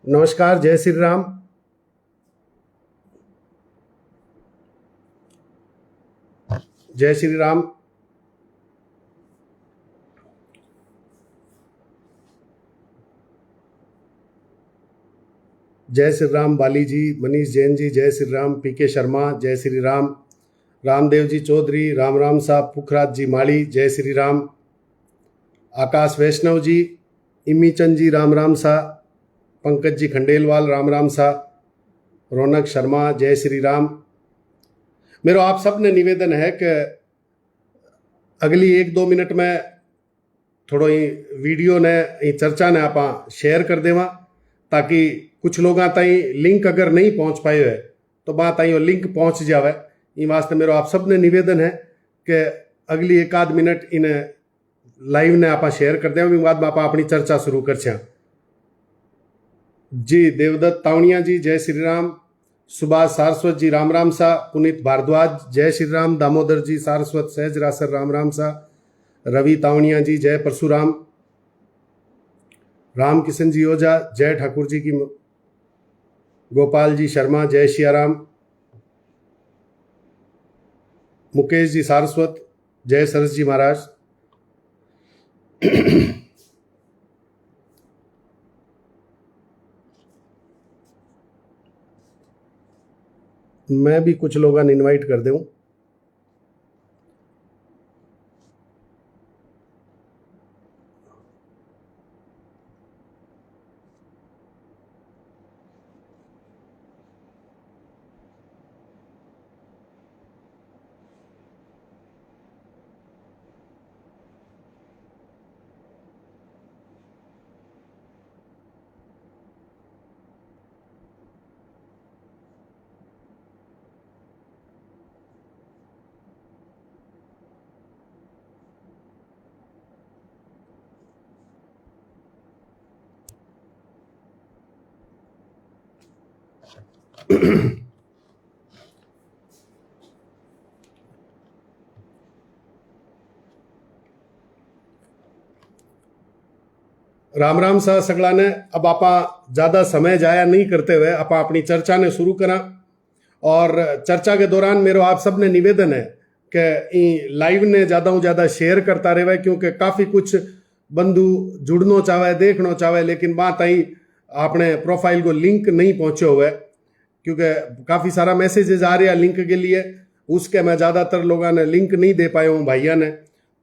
नमस्कार, जय श्री राम। जय श्री राम। जय श्री राम बाली जी, मनीष जैन जी, जय श्री राम। पीके शर्मा, जय श्री राम। रामदेव जी चौधरी, राम राम साहब। पुखराज जी माली, जय श्री राम। आकाश वैष्णव जी, इमीचंद जी, राम राम सा। पंकज जी खंडेलवाल, राम राम सा। रौनक शर्मा, जय श्री राम। मेरो आप सब ने निवेदन है कि अगली 1-2 मिनट में थोड़ो ही वीडियो ने ही चर्चा ने आप शेयर कर देवा, ताकि कुछ लोग ताई लिंक अगर नहीं पहुंच पाए है तो बात आई लिंक पहुंच जावे। इन वास्ते मेरो आप सब ने निवेदन है कि अगली 1-आध मिनट इन लाइव ने आप शेयर कर दें, बाद में आप अपनी चर्चा शुरू कर जी। देवदत्त तावणिया जी, जय श्री राम। सुभाष सारस्वत जी, राम राम सा। पुनीत भारद्वाज, जय श्री राम। दामोदर जी सारस्वत, सहज रासर, राम राम सा। रवि तावणिया जी, जय परशुराम। राम किशन जी ओझा, जय ठाकुर जी की। गोपाल जी शर्मा, जय सियाराम। मुकेश जी सारस्वत, जय सरस जी महाराज। मैं भी कुछ लोगों ने इनवाइट कर दूं। राम राम सा सगला ने। अब आप ज्यादा समय जाया नहीं करते हुए आप अपनी चर्चा ने शुरू करा। और चर्चा के दौरान मेरो आप सब ने निवेदन है कि लाइव ने ज्यादा ज्यादा शेयर करता रहे, क्योंकि काफी कुछ बंधु जुड़ना चाहे, देखना चाहे, लेकिन बात आई आपने प्रोफाइल को लिंक नहीं पहुंचे हुए, क्योंकि काफी सारा मैसेजेस आ रहे हैं लिंक के लिए। उसके मैं ज्यादातर लोगों ने लिंक नहीं दे पाया हूँ भाइया ने।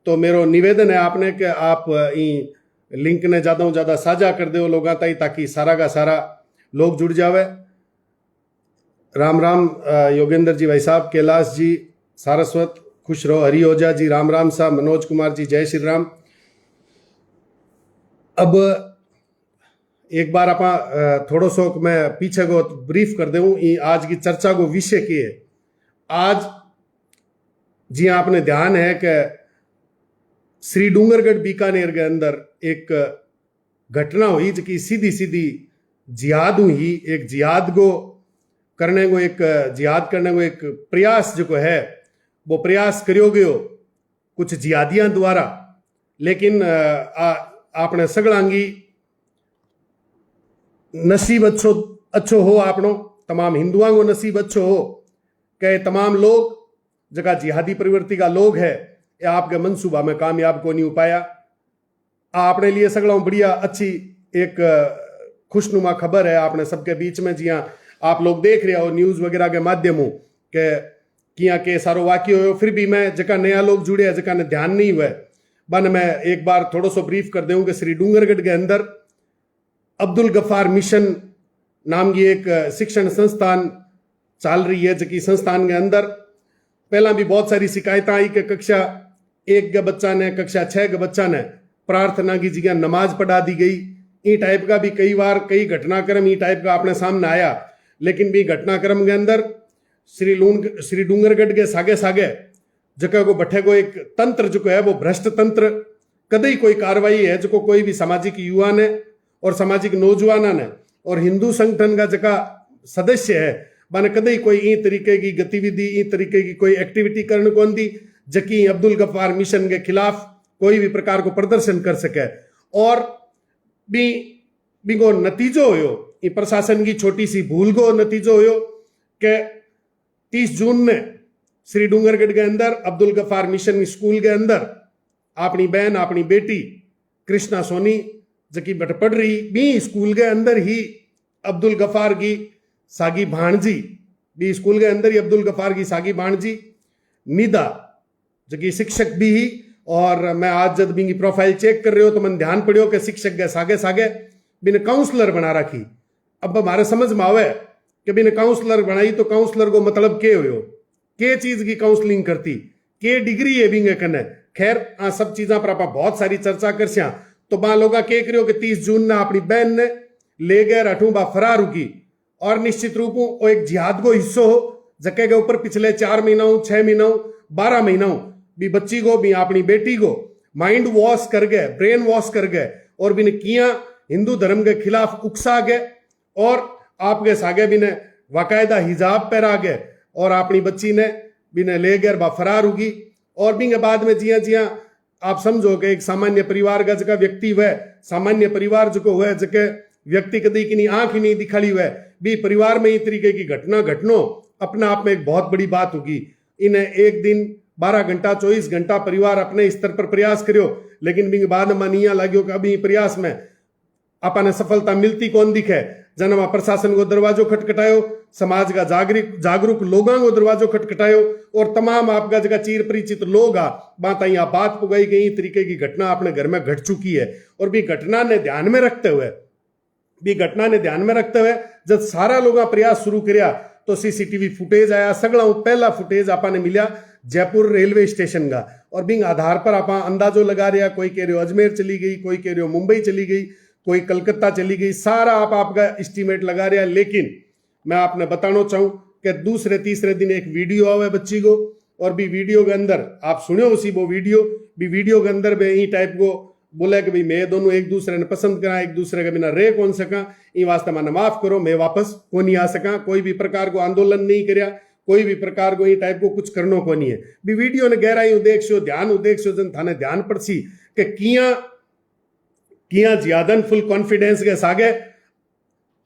तो मेरो निवेदन है आपने कि आप लिंक ने ज्यादा साझा कर दो लोग ताकि सारा का सारा लोग जुड़ जावे। राम राम योगेंद्र जी भाई साहब। कैलाश जी सारस्वत, खुश रहो। हरि ओझा जी, राम राम साहब। मनोज कुमार जी, जय श्री राम। अब एक बार आप थोड़ो सो मैं पीछे को ब्रीफ कर दूं। आज की चर्चा को विषय की है। आज जी आपने ध्यान है कि श्री डूंगरगढ़ बीकानेर के अंदर एक घटना हुई जो कि सीधी सीधी जिहाद हुई। एक जिहाद करने को एक प्रयास जो है वो प्रयास करियो गयो कुछ जिहादियां द्वारा। लेकिन आपने सगलांगी नसीब अच्छो हो, आपनो तमाम हिंदुओं को नसीब अच्छो हो कि तमाम लोग जगह जिहादी प्रवृत्ति का लोग है ये आपके मनसूबा में कामयाब को नहीं हो पाया। आपने लिए सगला बढ़िया अच्छी एक खुशनुमा खबर है आपने सबके बीच में। जी हाँ, आप लोग देख रहे हो न्यूज वगैरह के माध्यमों के किया के सारो वाक्य हो। फिर भी मैं जगह नया लोग जुड़े हैं जगह ने ध्यान नहीं हुआ बन मैं एक बार थोड़ा सो ब्रीफ कर दूं कि श्री डूंगरगढ़ के अंदर अब्दुल गफ्फार मिशन नाम की एक शिक्षण संस्थान चल रही है। जबकि संस्थान के अंदर पहला भी बहुत सारी शिकायतें आई कि कक्षा 1 के बच्चा ने, कक्षा 6 के बच्चा ने प्रार्थना की जगह नमाज पढ़ा दी गई। ये टाइप का भी कई बार कई घटनाक्रम ये टाइप का अपने सामने आया। लेकिन भी घटनाक्रम के अंदर श्री डूंगरगढ़ के सागे सागे जगह को बैठे को एक तंत्र जो है वो भ्रष्ट तंत्र कदई कोई कार्रवाई है जो कोई भी सामाजिक युवा ने और सामाजिक नौजवान ने और हिंदू संगठन का जगह सदस्य है बने कदई कोई ई तरीके की गतिविधि ई तरीके की कोई एक्टिविटी करने को दी जकी अब्दुल गफ्फार मिशन के खिलाफ कोई भी प्रकार को प्रदर्शन कर सके। और भी बिंगो नतीजो होयो ई प्रशासन की छोटी सी भूल को नतीजो होयो कि 30 जून ने श्री डूंगरगढ़ के अंदर अब्दुल गफार मिशन स्कूल के अंदर अपनी बहन अपनी बेटी कृष्णा सोनी जकी बट पढ़ रही बी स्कूल के अंदर ही अब्दुल गफार की सागी भाणजी बी स्कूल के अंदर ही अब्दुल गफार की सागी भाणजी निदा जकी शिक्षक भी ही। और मैं आज जब बिंगी प्रोफाइल चेक कर रहे हो तो मन ध्यान पड़ियो कि शिक्षक के सागे सागे बिन काउंसलर बना रखी। अब हमारे समझ में आवे कि बिन काउंसलर बनाई तो काउंसलर को मतलब के हो के चीज की काउंसलिंग करती के डिग्री है बिंगे कने। खैर आ सब चीजा पर आप बहुत सारी चर्चा कर सिया। तो बा लोग के करियो कि 30 जून ने अपनी बहन ने ले गए अठू बा फरार रुकी और निश्चित रूप वो एक जिहाद को हिस्सो हो जके के ऊपर पिछले 4 महीनों 6 महीनों 12 महीनों भी बच्ची को भी अपनी बेटी को माइंड वॉश कर गए ब्रेन वॉश कर गए और बिन किया हिंदू धर्म के खिलाफ उकसा गए और आपके सागे भी ने बाकायदा हिजाब पहरा गए और अपनी बच्ची ने भी ने ले गए बा फरार होगी। और भी बाद में जिया जिया आप समझो कि एक सामान्य परिवार का जगह व्यक्ति हुआ सामान्य परिवार जो हुआ जगह व्यक्ति कदी की आंख ही नहीं दिखाली हुआ भी परिवार में इस तरीके की घटना घटनो अपने आप में एक बहुत बड़ी बात होगी। इन्हें एक दिन 12 घंटा 24 घंटा परिवार अपने स्तर पर प्रयास करियो लेकिन भी बाद में निया लाग्यो कि अभी प्रयास में अपने सफलता मिलती कौन दिखे। जनमा प्रशासन को दरवाजो खटखटायो समाज का जागरूक लोगों को दरवाजो खटखटायो और तमाम आपका जगह चीर परिचित लोग बात पुगाई गई तरीके की घटना अपने घर में घट चुकी है। और भी घटना ने ध्यान में रखते हुए जब सारा लोग प्रयास शुरू किया तो सीसीटीवी फुटेज आया सगला पहला फुटेज आपने मिला जयपुर रेलवे स्टेशन का। और बिंग आधार पर आप अंदाजो लगा रहा कोई कह रहे हो अजमेर चली गई कोई कह रहे हो मुंबई चली गई कोई कलकत्ता चली गई सारा आपका एस्टीमेट लगा रहा। लेकिन मैं आपने बताना चाहूं कि दूसरे तीसरे दिन एक वीडियो आवे बच्ची को और भी वीडियो के अंदर आप सुनो उसी वो वीडियो के अंदर भी यही टाइप को बोला कि भाई मैं दोनों एक दूसरे ने पसंद करा एक दूसरे के बिना रह कौन सका इन वास्ते मैंने माफ करो मैं वापस को नहीं आ सका कोई भी प्रकार को आंदोलन नहीं करया कोई भी प्रकार को ये टाइप को कुछ करनो को नहीं है। भी वीडियो ने गहराई उदेक्ष्यो ध्यान उदेक्ष्यो जन थाने ध्यान पड़सी कि किया ज्यादन फुल कॉन्फिडेंस के सागे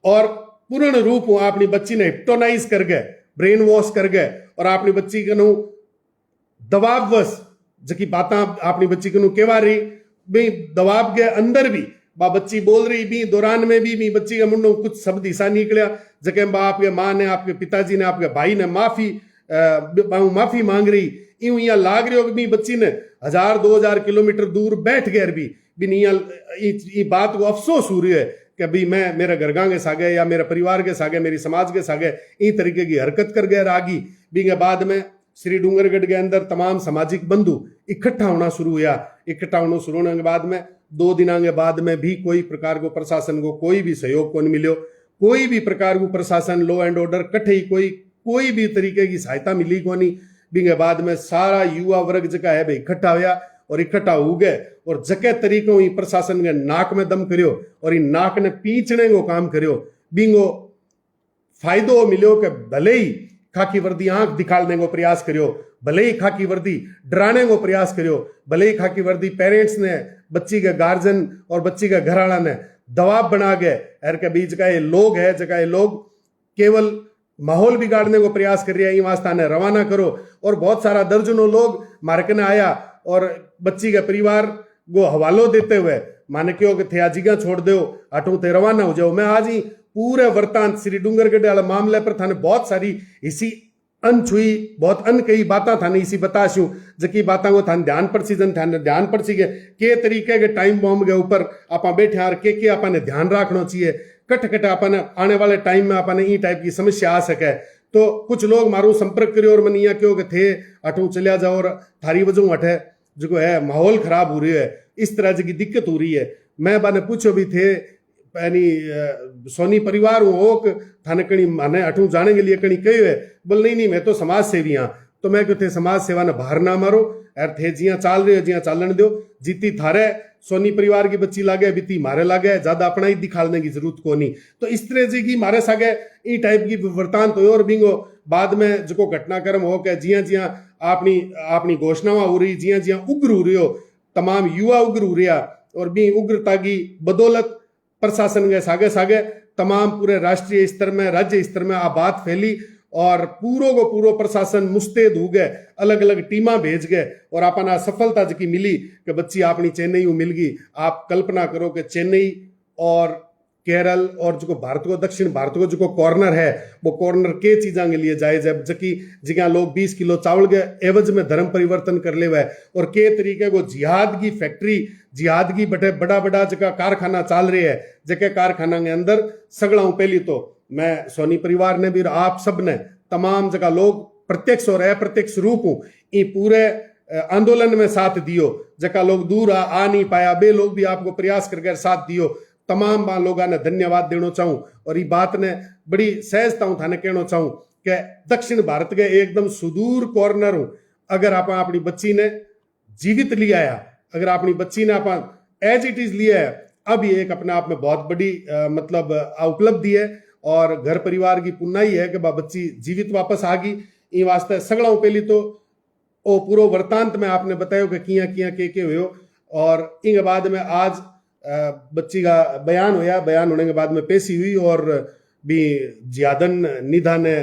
और पूर्ण रूप अपनी बच्ची ने हिप्नोटाइज कर गए ब्रेन वॉश कर गए और अपनी बच्ची के नु दबाववश जकी बातें अपनी बच्ची के नु केवा रही भी दबाव के अंदर भी बा बच्ची बोल रही भी दौरान में भी बच्ची के मुंडों कुछ शब्द हिस्सा निकलिया जके बा आपके माँ ने आपके पिताजी ने आपके भाई ने माफी मांग रही यूं यहाँ लाग रही हो कि बच्ची ने 1000-2000 किलोमीटर दूर बैठ गए भी बात को अफसोस हो रही है कि भाई मैं मेरे घरगां के सागे या मेरे परिवार के सागे मेरी समाज के सागे इन तरीके की हरकत कर गए रागी भी बाद में श्री डूंगरगढ़ के अंदर तमाम सामाजिक बंधु इकट्ठा होना शुरू हुआ। इकट्ठा होने के बाद में 2 दिन के बाद में भी कोई प्रकार को प्रशासन को कोई भी सहयोग को नहीं मिलो कोई भी प्रकार को प्रशासन लॉ एंड ऑर्डर कट्ठे ही कोई भी तरीके की सहायता मिली को नहीं। भी बाद में सारा युवा वर्ग जगह है भाई इकट्ठा हुआ और इकट्ठा हो गए और जके तरीकों ही प्रशासन के नाक में दम करियो और इन नाक ने पीछने को काम करियो बिंगो फायदो मिलो कि भले ही खाकी वर्दी आंख दिखाने को प्रयास करियो भले ही खाकी वर्दी डराने को प्रयास करियो भले ही खाकी वर्दी पेरेंट्स ने बच्ची के गार्जियन और बच्ची के घरवाला ने दबाव बना गए एर के बीच का ये लोग है जगह ये लोग केवल माहौल बिगाड़ने को प्रयास कर रही है वास्ता ने रवाना करो। और बहुत सारा दर्जनों लोग मार्केट में आया और बच्ची के परिवार को हवालो देते हुए माने क्यों कि थे आजीगा छोड़ दो अटू थे रवाना हो जाओ। मैं आज ही पूरे वृतांत श्री डूंगरगढ़ वाले मामले पर थाने बहुत सारी इसी अनछुई बहुत अनकही बातें थाने इसी बताशू जकी बातों को थाने ध्यान पड़सी जन थाने ध्यान पड़सी के तरीके के टाइम बॉम्ब के ऊपर आप बैठे यार के आपने ध्यान रखना चाहिए कट आपने आने वाले टाइम में आपने ई टाइप की समस्या आ सके। तो कुछ लोग मारू संपर्क करियो और मनिया क्यों थे अटू चलिया जाओ और थारी वजह हटे जो है माहौल खराब हो रही है इस तरह की दिक्कत हो रही है। मैं बाने पूछो भी थे यानी सोनी परिवार हो थाने कहीं माने अठू जाने के लिए कहीं कही है बोल नहीं मैं तो समाज सेवी हाँ। तो मैं क्यों थे समाज सेवा ने बाहर ना मारो यार थे जिया चाल रहे हो जिया चालन दो जीती थारे सोनी परिवार की बच्ची लागे बीती मारे लागे ज्यादा अपना ही दिखाने की जरूरत को नहीं। तो इस तरह से की मारे सागे ई टाइप की वृतांत हो और बिंगो बाद में जो घटनाक्रम हो के जिया जिया अपनी घोषणाएं हो रही जिया उग्र हो रही हो तमाम युवा उग्र हो रहा और भी उग्रता की बदौलत प्रशासन के सागे सागे तमाम पूरे राष्ट्रीय स्तर में राज्य स्तर में आ बात फैली और पूरो को पूरो प्रशासन मुस्तैद हो गए, अलग अलग टीमा भेज गए और अपना सफलता जी मिली कि बच्ची अपनी चेन्नई मिल गई। आप कल्पना करो कि चेन्नई और केरल और जो भारत को दक्षिण भारत को जो कॉर्नर है वो कॉर्नर के चीजा के लिए जायज है, जबकि जगह लोग 20 किलो चावल के एवज में धर्म परिवर्तन कर ले और के तरीके को जिहाद की फैक्ट्री जिहाद की बटे बड़ा बड़ा जगह कारखाना चाल रही है, जगह कारखाना के अंदर सगड़ा पहली तो मैं सोनी परिवार ने भी आप सब ने तमाम जगह लोग प्रत्यक्ष और अप्रत्यक्ष रूप ये पूरे आंदोलन में साथ दियो, जगह लोग दूर आ नहीं पाया बे लोग भी आपको प्रयास करके साथ दियो। तमाम लोगों ने धन्यवाद देना चाहूं और ये बात ने बड़ी सहजता थाने कहना चाहूं कि दक्षिण भारत के एकदम सुदूर कॉर्नर हूं अगर आप अपनी बच्ची ने जीवित लिया है, अगर अपनी बच्ची ने आप एज इट इज लिया है, अब ये एक अपने आप में बहुत बड़ी मतलब उपलब्धि है और घर परिवार की पुन्नाई है कि बच्ची जीवित वापस आ गई। ये वास्ते सगड़ा पहली तो ओ पूरो वृतांत में आपने बतायो कि किया किया के हुए और इनके बाद में आज बच्ची का बयान होया, बयान होने के बाद में पेशी हुई और भी जियादन निधा ने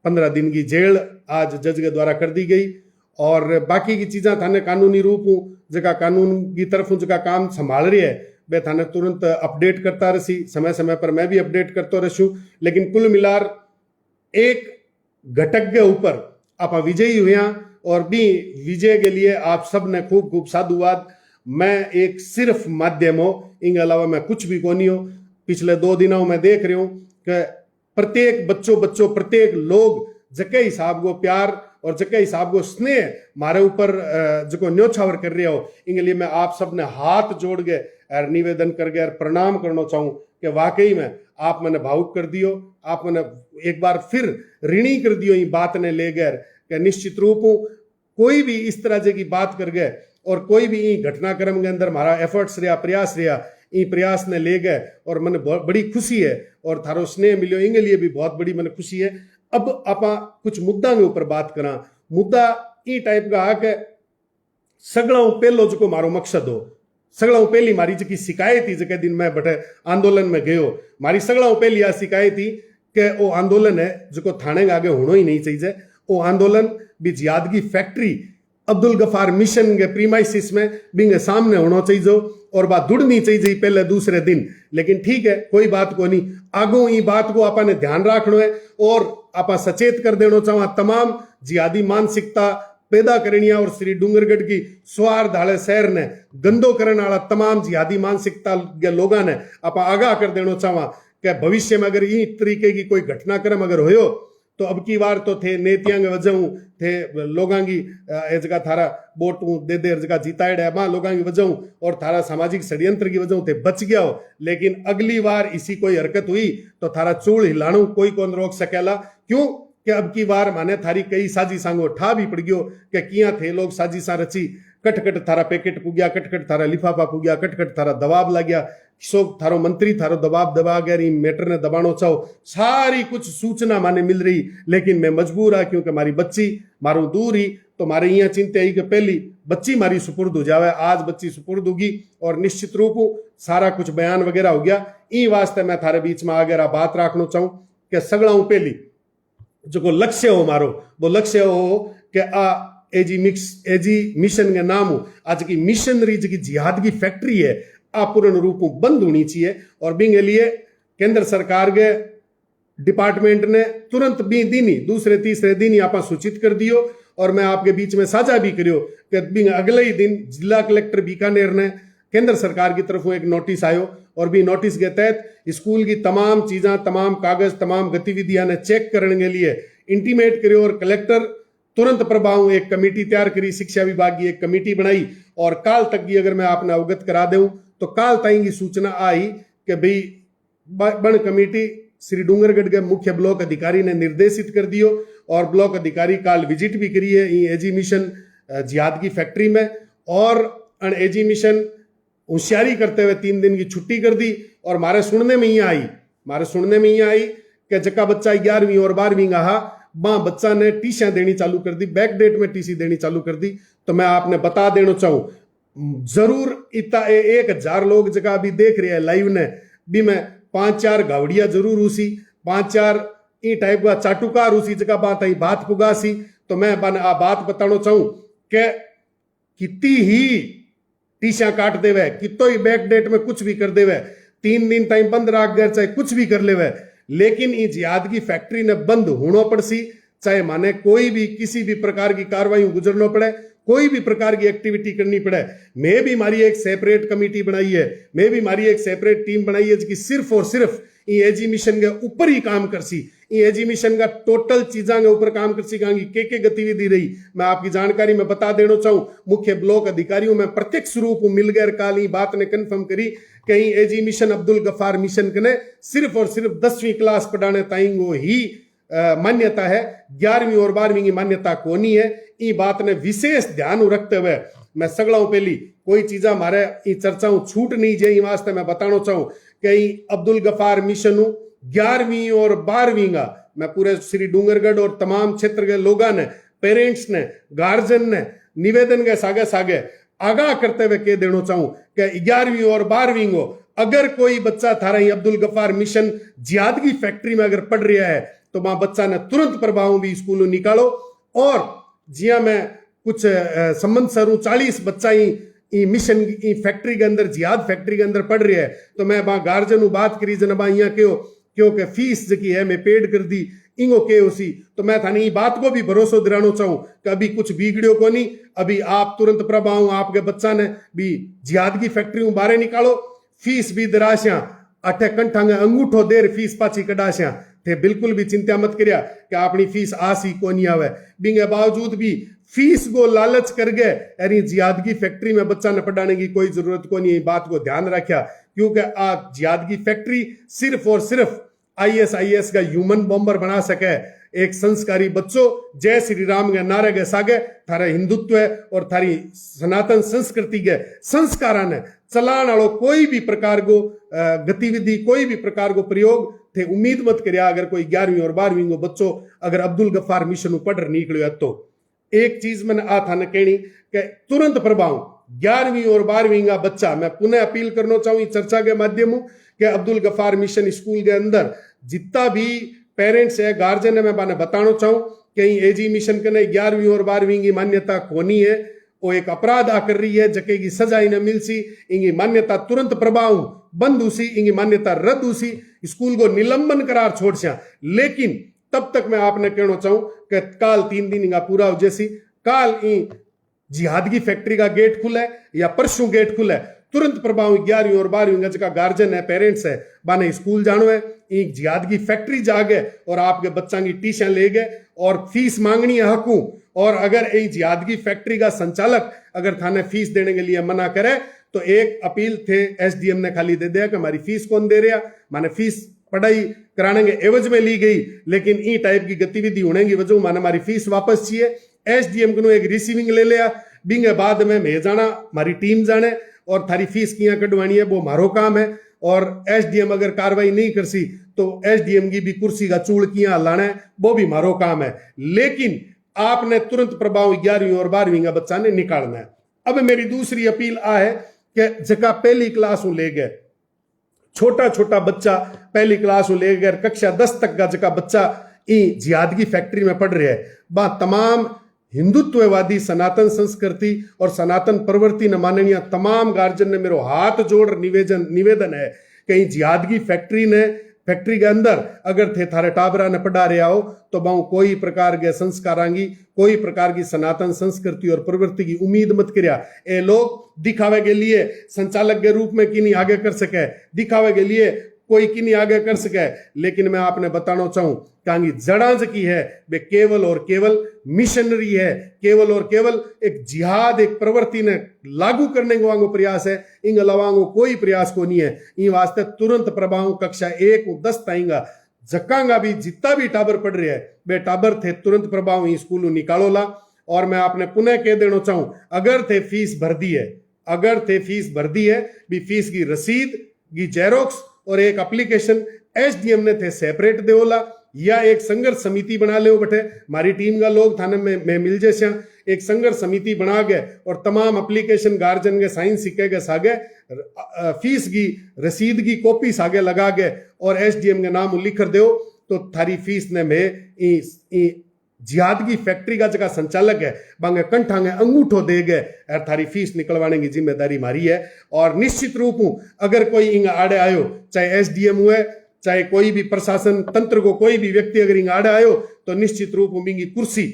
15 दिन की जेल आज जज के द्वारा कर दी गई और बाकी की चीज़ें थाने कानूनी रूप जगह कानून की तरफ जगह काम संभाल रही है वे थाने तुरंत अपडेट करता रही, समय समय पर मैं भी अपडेट करता रहूं। लेकिन कुल मिलार एक घटक के ऊपर आप विजयी हुए और भी विजय के लिए आप सब ने खूब खूब साधुवाद। मैं एक सिर्फ माध्यम हो, इनके अलावा मैं कुछ भी को नहीं हो। पिछले 2 दिनों में देख रही हूं कि प्रत्येक बच्चों प्रत्येक लोग जके हिसाब को प्यार और जके हिसाब को स्नेह मारे ऊपर जो न्योछावर कर रहे हो, इनके लिए मैं आप सब ने हाथ जोड़ के और निवेदन करके और प्रणाम करना चाहूं कि वाकई में आप मैंने भावुक कर दियो, आप मैंने एक बार फिर ऋणी कर दियो ये बात ने ले गए कि निश्चित रूप कोई भी इस तरह की बात कर गए और कोई भी घटनाक्रम के अंदर हमारा एफर्ट्स रहा प्रयास रहा ये प्रयास ने ले गए और मैंने बहुत बड़ी खुशी है और थारो स्नेह मिलो इनके लिए भी बहुत बड़ी मैंने खुशी है। अब आप कुछ मुद्दा के ऊपर बात करा, मुद्दा ई टाइप का है कि सगड़ा पहलो जो मारो मकसद हो, सगड़ा पहली मारी जी शिकायत थी जगह दिन मैं बटे आंदोलन में गयो, मारी सगड़ा पहली आ शिकायत थी कि वो आंदोलन है जो थाने के आगे होना ही नहीं चाहिए। वो आंदोलन भी जिहाद की फैक्ट्री अब्दुल गफार मिशन के प्रीमाइसिस में बिंगे सामने होना चाहिए और बात दुड़नी चाहिए पहले दूसरे दिन। लेकिन ठीक है कोई बात को नहीं, आगो ये बात को आपने ध्यान रखना है और आप सचेत कर देना चाहवा तमाम जिहादी मानसिकता पैदा करनी और श्री डूंगरगढ़ की स्वार धाले शहर ने गंदो करने वाला तमाम जिहादी मानसिकता के लोगों ने आप आगाह कर देना चाहवा कि भविष्य में अगर इस तरीके की कोई घटनाक्रम अगर हो तो अब की बार तो थे नेतियां के वजह थे लोगों की जगह थारा वोट दे दे जगह जीताड़ है मां लोगों की वजह और थारा सामाजिक षड्यंत्र की वजह थे बच गया हो। लेकिन अगली बार इसी कोई हरकत हुई तो थारा चूड़ हिलाणु कोई कौन रोक सकेला, क्यों कि अब की बार माने थारी कई साजिशांगो ठा भी पड़ गयो कि किया थे लोग साजिशा रची, कट थारा पैकेट पुग्या, कट थारा लिफाफा पुग्या, कट थारा दबाव लग गया, सो थारो मंत्री थारो दबाव दबा गया मैटर ने दबानो चाहो, सारी कुछ सूचना माने मिल रही। लेकिन मैं मजबूर आ क्योंकि मारी बच्ची मारू दूर ही तो मारे यहाँ चिंता ही कि पहली बच्ची मारी सुपुर्द हो जावे। आज बच्ची सुपुर्द होगी और निश्चित रूप सारा कुछ बयान वगैरह हो गया। ई वास्ते मैं थारे बीच में आगे बात रखना चाहूं कि सगड़ा पहली जो लक्ष्य हो मारो वो लक्ष्य हो कि एजी मिशन के नाम आज की मिशनरी जी जिहाद की फैक्ट्री है पूर्ण रूप बंद होनी चाहिए। और बिंग लिए केंद्र सरकार के डिपार्टमेंट ने तुरंत भी दिन ही दूसरे तीसरे दिन ही आप सूचित कर दियो और मैं आपके बीच में साझा भी करियो कि बिंग अगले ही दिन जिला कलेक्टर बीकानेर ने केंद्र सरकार की तरफ एक नोटिस आयो और भी नोटिस के तहत स्कूल की तमाम चीज़ें तमाम कागज तमाम गतिविधियां ने चेक करने के लिए इंटीमेट करियो और कलेक्टर तुरंत प्रभाव एक कमेटी तैयार करी, शिक्षा विभाग की एक कमेटी बनाई और काल तक की अगर मैं आपने अवगत करा दूं तो काल तक की सूचना आई कि भाई बन कमेटी श्री डूंगरगढ़ के मुख्य ब्लॉक अधिकारी ने निर्देशित कर दियो और ब्लॉक अधिकारी काल विजिट भी करी है एजी मिशन जिहाद की फैक्ट्री में और एजी मिशन होशियारी करते हुए 3 दिन की छुट्टी कर दी। और मारे सुनने में ही आई कि जका बच्चा 11वीं और 12वीं का मां बच्चा ने टीसियां देनी चालू कर दी, बैक डेट में टीसी देनी चालू कर दी। तो मैं आपने बता देना चाहूं जरूर इतना 1000 लोग जगह अभी देख रहे हैं लाइव ने भी मैं 5-4 गावड़िया जरूर उसी 5-4 ई टाइप का चाटुकार उसी जगह बात आई बात पुगासी। तो मैं आ बात बताना चाहूं कि कितनी ही टीशा काट देवे, कितो ही बैक डेट में कुछ भी कर देवे, 3 दिन टाइम बंद रख गए, चाहे कुछ भी कर लेवे, लेकिन ये जिहाद की फैक्ट्री ने बंद होना पड़सी। चाहे माने कोई भी किसी भी प्रकार की कार्रवाई गुजरना पड़े, कोई भी प्रकार की एक्टिविटी करनी पड़े। मैं भी मारी एक सेपरेट कमेटी बनाई है, मैं भी मारी एक सेपरेट टीम बनाई है जिसकी सिर्फ और सिर्फ ये एग्जीबिशन के ऊपर ही काम करसी। ये एग्जीबिशन का टोटल चीजा के ऊपर काम करसी। कहांगी के गतिविधि रही मैं आपकी जानकारी में बता देना चाहूं। मुख्य ब्लॉक अधिकारियों में प्रत्यक्ष रूप मिल गए काल ही बात ने कन्फर्म करी कहीं एग्जीबिशन अब्दुल गफार मिशन के सिर्फ और सिर्फ 10वीं क्लास पढ़ाने ताइंगो ही मान्यता है, 11वीं और 12वीं की मान्यता कोनी है। ये बात ने विशेष ध्यान रखते हुए मैं सगड़ाऊ पहली कोई चीजा हमारे चर्चाओं छूट नहीं जाए वास्ते मैं बताना चाहूं कि अब्दुल गफार मिशन 11वीं और 12वीं का मैं पूरे श्री डूंगरगढ़ और तमाम क्षेत्र के लोगों ने, पेरेंट्स ने, गार्जियन ने निवेदन के सागे सागे आगाह करते हुए कह देना चाहूं कि 11वीं और 12वीं को अगर कोई बच्चा थारा अब्दुल गफार मिशन जिहाद की फैक्ट्री में अगर पढ़ रहा है तो वहां बच्चा ने तुरंत प्रभाव भी स्कूलों निकालो। और जिया मैं कुछ संबंध सरू 40 बच्चा ही मिशन की फैक्ट्री के अंदर, जिहाद फैक्ट्री के अंदर पढ़ रहे हैं, तो मैं वहां गार्जियन बात करी जन यहाँ क्योंकि फीस जी है मैं पेड कर दी इंगो के उसी। तो मैं थाने बात को भी भरोसा दिलाना चाहूं कि अभी कुछ बिगड़ियो को नहीं, अभी आप तुरंत प्रभाव आपके बच्चा ने भी जिहाद की फैक्ट्री बाहर निकालो, फीस भी दराश्या अठे कंठा अंगूठो देर फीस पाची कडाश्या थे। बिल्कुल भी चिंता मत करिया कि अपनी फीस आसी को नहीं आवे। बिंगे बावजूद भी फीस को लालच कर गए यानी जिहाद की फैक्ट्री में बच्चा न पढ़ाने की कोई जरूरत को नहीं। बात को ध्यान रखा क्योंकि आज जिहाद की फैक्ट्री सिर्फ और सिर्फ ISIS का ह्यूमन बॉम्बर बना सके एक संस्कारी बच्चों जय श्री राम के नारे के सागे थारे हिंदुत्व और थारी सनातन संस्कृति के संस्कारा ने चलाने वालों कोई भी प्रकार को गतिविधि, कोई भी प्रकार को प्रयोग थे उम्मीद मत करिया। अगर कोई 11वीं और 12वीं को बच्चों अगर अब्दुल गफार मिशन पढ़ निकलो तो एक चीज मैंने आ था न कहनी कि तुरंत प्रभाव 11वीं और 12वीं का बच्चा, मैं पुनः अपील करना चाहूँ चर्चा के माध्यम कि अब्दुल गफार मिशन स्कूल के अंदर जितना भी पेरेंट्स है, गार्जियन है, मैं बाने बताना चाहूँ कि एजी मिशन के 11वीं और 12वीं की मान्यता कोनी है, वो एक अपराध आ कर रही है जके की सजा इन्हें मिल सी, इनकी मान्यता तुरंत प्रभाव बंद हुसी, इनकी मान्यता रद्द हुसी, स्कूल को निलंबन करार छोड़ सिया। लेकिन तब तक मैं आपने कहना चाहूं कि काल 3 दिन का पूरा हो जैसी काल जिहाद की फैक्ट्री का गेट खुला है या परसों गेट खुला है, तुरंत प्रभाव 11वीं और 12वीं का गार्जियन है, पेरेंट्स है, बाने स्कूल जानो है, एक जिहाद की फैक्ट्री जागे और आपके बच्चा की ट्यूशन ले गए और फीस मांगनी है हकू। और अगर एक जिहाद की फैक्ट्री का संचालक अगर थाने फीस देने के लिए मना करे तो एक अपील थे SDM ने खाली दे दिया कि हमारी फीस कौन दे रहा, माने फीस पढ़ाई कराने के एवज में ली गई, लेकिन ई टाइप की गतिविधि होने की वजह माने हमारी फीस वापस चाहिए। SDM को एक रिसीविंग ले लिया, बिंगे बाद में मैं जाना हमारी टीम जाने और थारी फीस किया कटवानी है, वो हमारो काम है। और SDM अगर कार्रवाई नहीं कर सी तो SDM की भी कुर्सी का चूड़ किया लाना है, वो भी हमारो काम है। लेकिन आपने तुरंत प्रभाव 11वीं और 12वीं का बच्चा ने निकालना है। अब मेरी दूसरी अपील आ है कि जगह पहली क्लास ले गए, छोटा छोटा बच्चा पहली क्लास ले गए, कक्षा 10 तक का जगह बच्चा जिहाद की फैक्ट्री में पढ़ रहे हैं, बा तमाम हिंदुत्ववादी सनातन संस्कृति और सनातन प्रवृत्ति न माननीय तमाम गार्जियन ने मेरो हाथ जोड़ निवेदन है कि जिहाद की फैक्ट्री के अंदर अगर थे थारे टाबरा ने पढ़ा रहा हो तो बहु कोई प्रकार के संस्कारांगी, कोई प्रकार की सनातन संस्कृति और प्रवृत्ति की उम्मीद मत करिया। ये लोग दिखावे के लिए संचालक के रूप में किन्हीं आगे कर सके, दिखावे के लिए कोई किन्हीं आगे कर सके, लेकिन मैं आपने बताना चाहूं कि जड़ा की है वे केवल और केवल मिशनरी है, केवल और केवल एक जिहाद एक प्रवृत्ति ने लागू करने को वांगो प्रयास है, इन अलावा कोई प्रयास को नहीं है। इन वास्ते तुरंत प्रभाव कक्षा 1 और 10 ताईंगा जक्कांगा भी जितना भी टाबर पढ़ रहे हैं वे टाबर थे तुरंत प्रभाव स्कूल निकालो ला। और मैं आपने पुनः कह देना चाहूं अगर थे फीस भर दी है, अगर थे फीस भर दी है भी फीस की रसीद की जेरोक्स और एक एप्लीकेशन SDM ने थे सेपरेट देवला या एक संघर्ष समिति बना ले बटे हमारी टीम का लोग थाने में मिल जैसे एक संघर्ष समिति बना गए और तमाम एप्लीकेशन गार्जियन के साइन सिक्के के सागे फीस की रसीद की कॉपी सागे लगा गए और एसडीएम के नाम लिख कर दो तो थारी फीस ने में जिहाद की फैक्ट्री का जगह संचालक है बांगे कंठांगे अंगूठो दे गए और थारी फीस निकलवाने की जिम्मेदारी मारी है। और निश्चित रूप अगर कोई इंग आड़े आयो, चाहे एसडीएम हुए चाहे कोई भी प्रशासन तंत्र को कोई भी व्यक्ति अगर इंग आड़े आयो तो निश्चित रूप बिंगी कुर्सी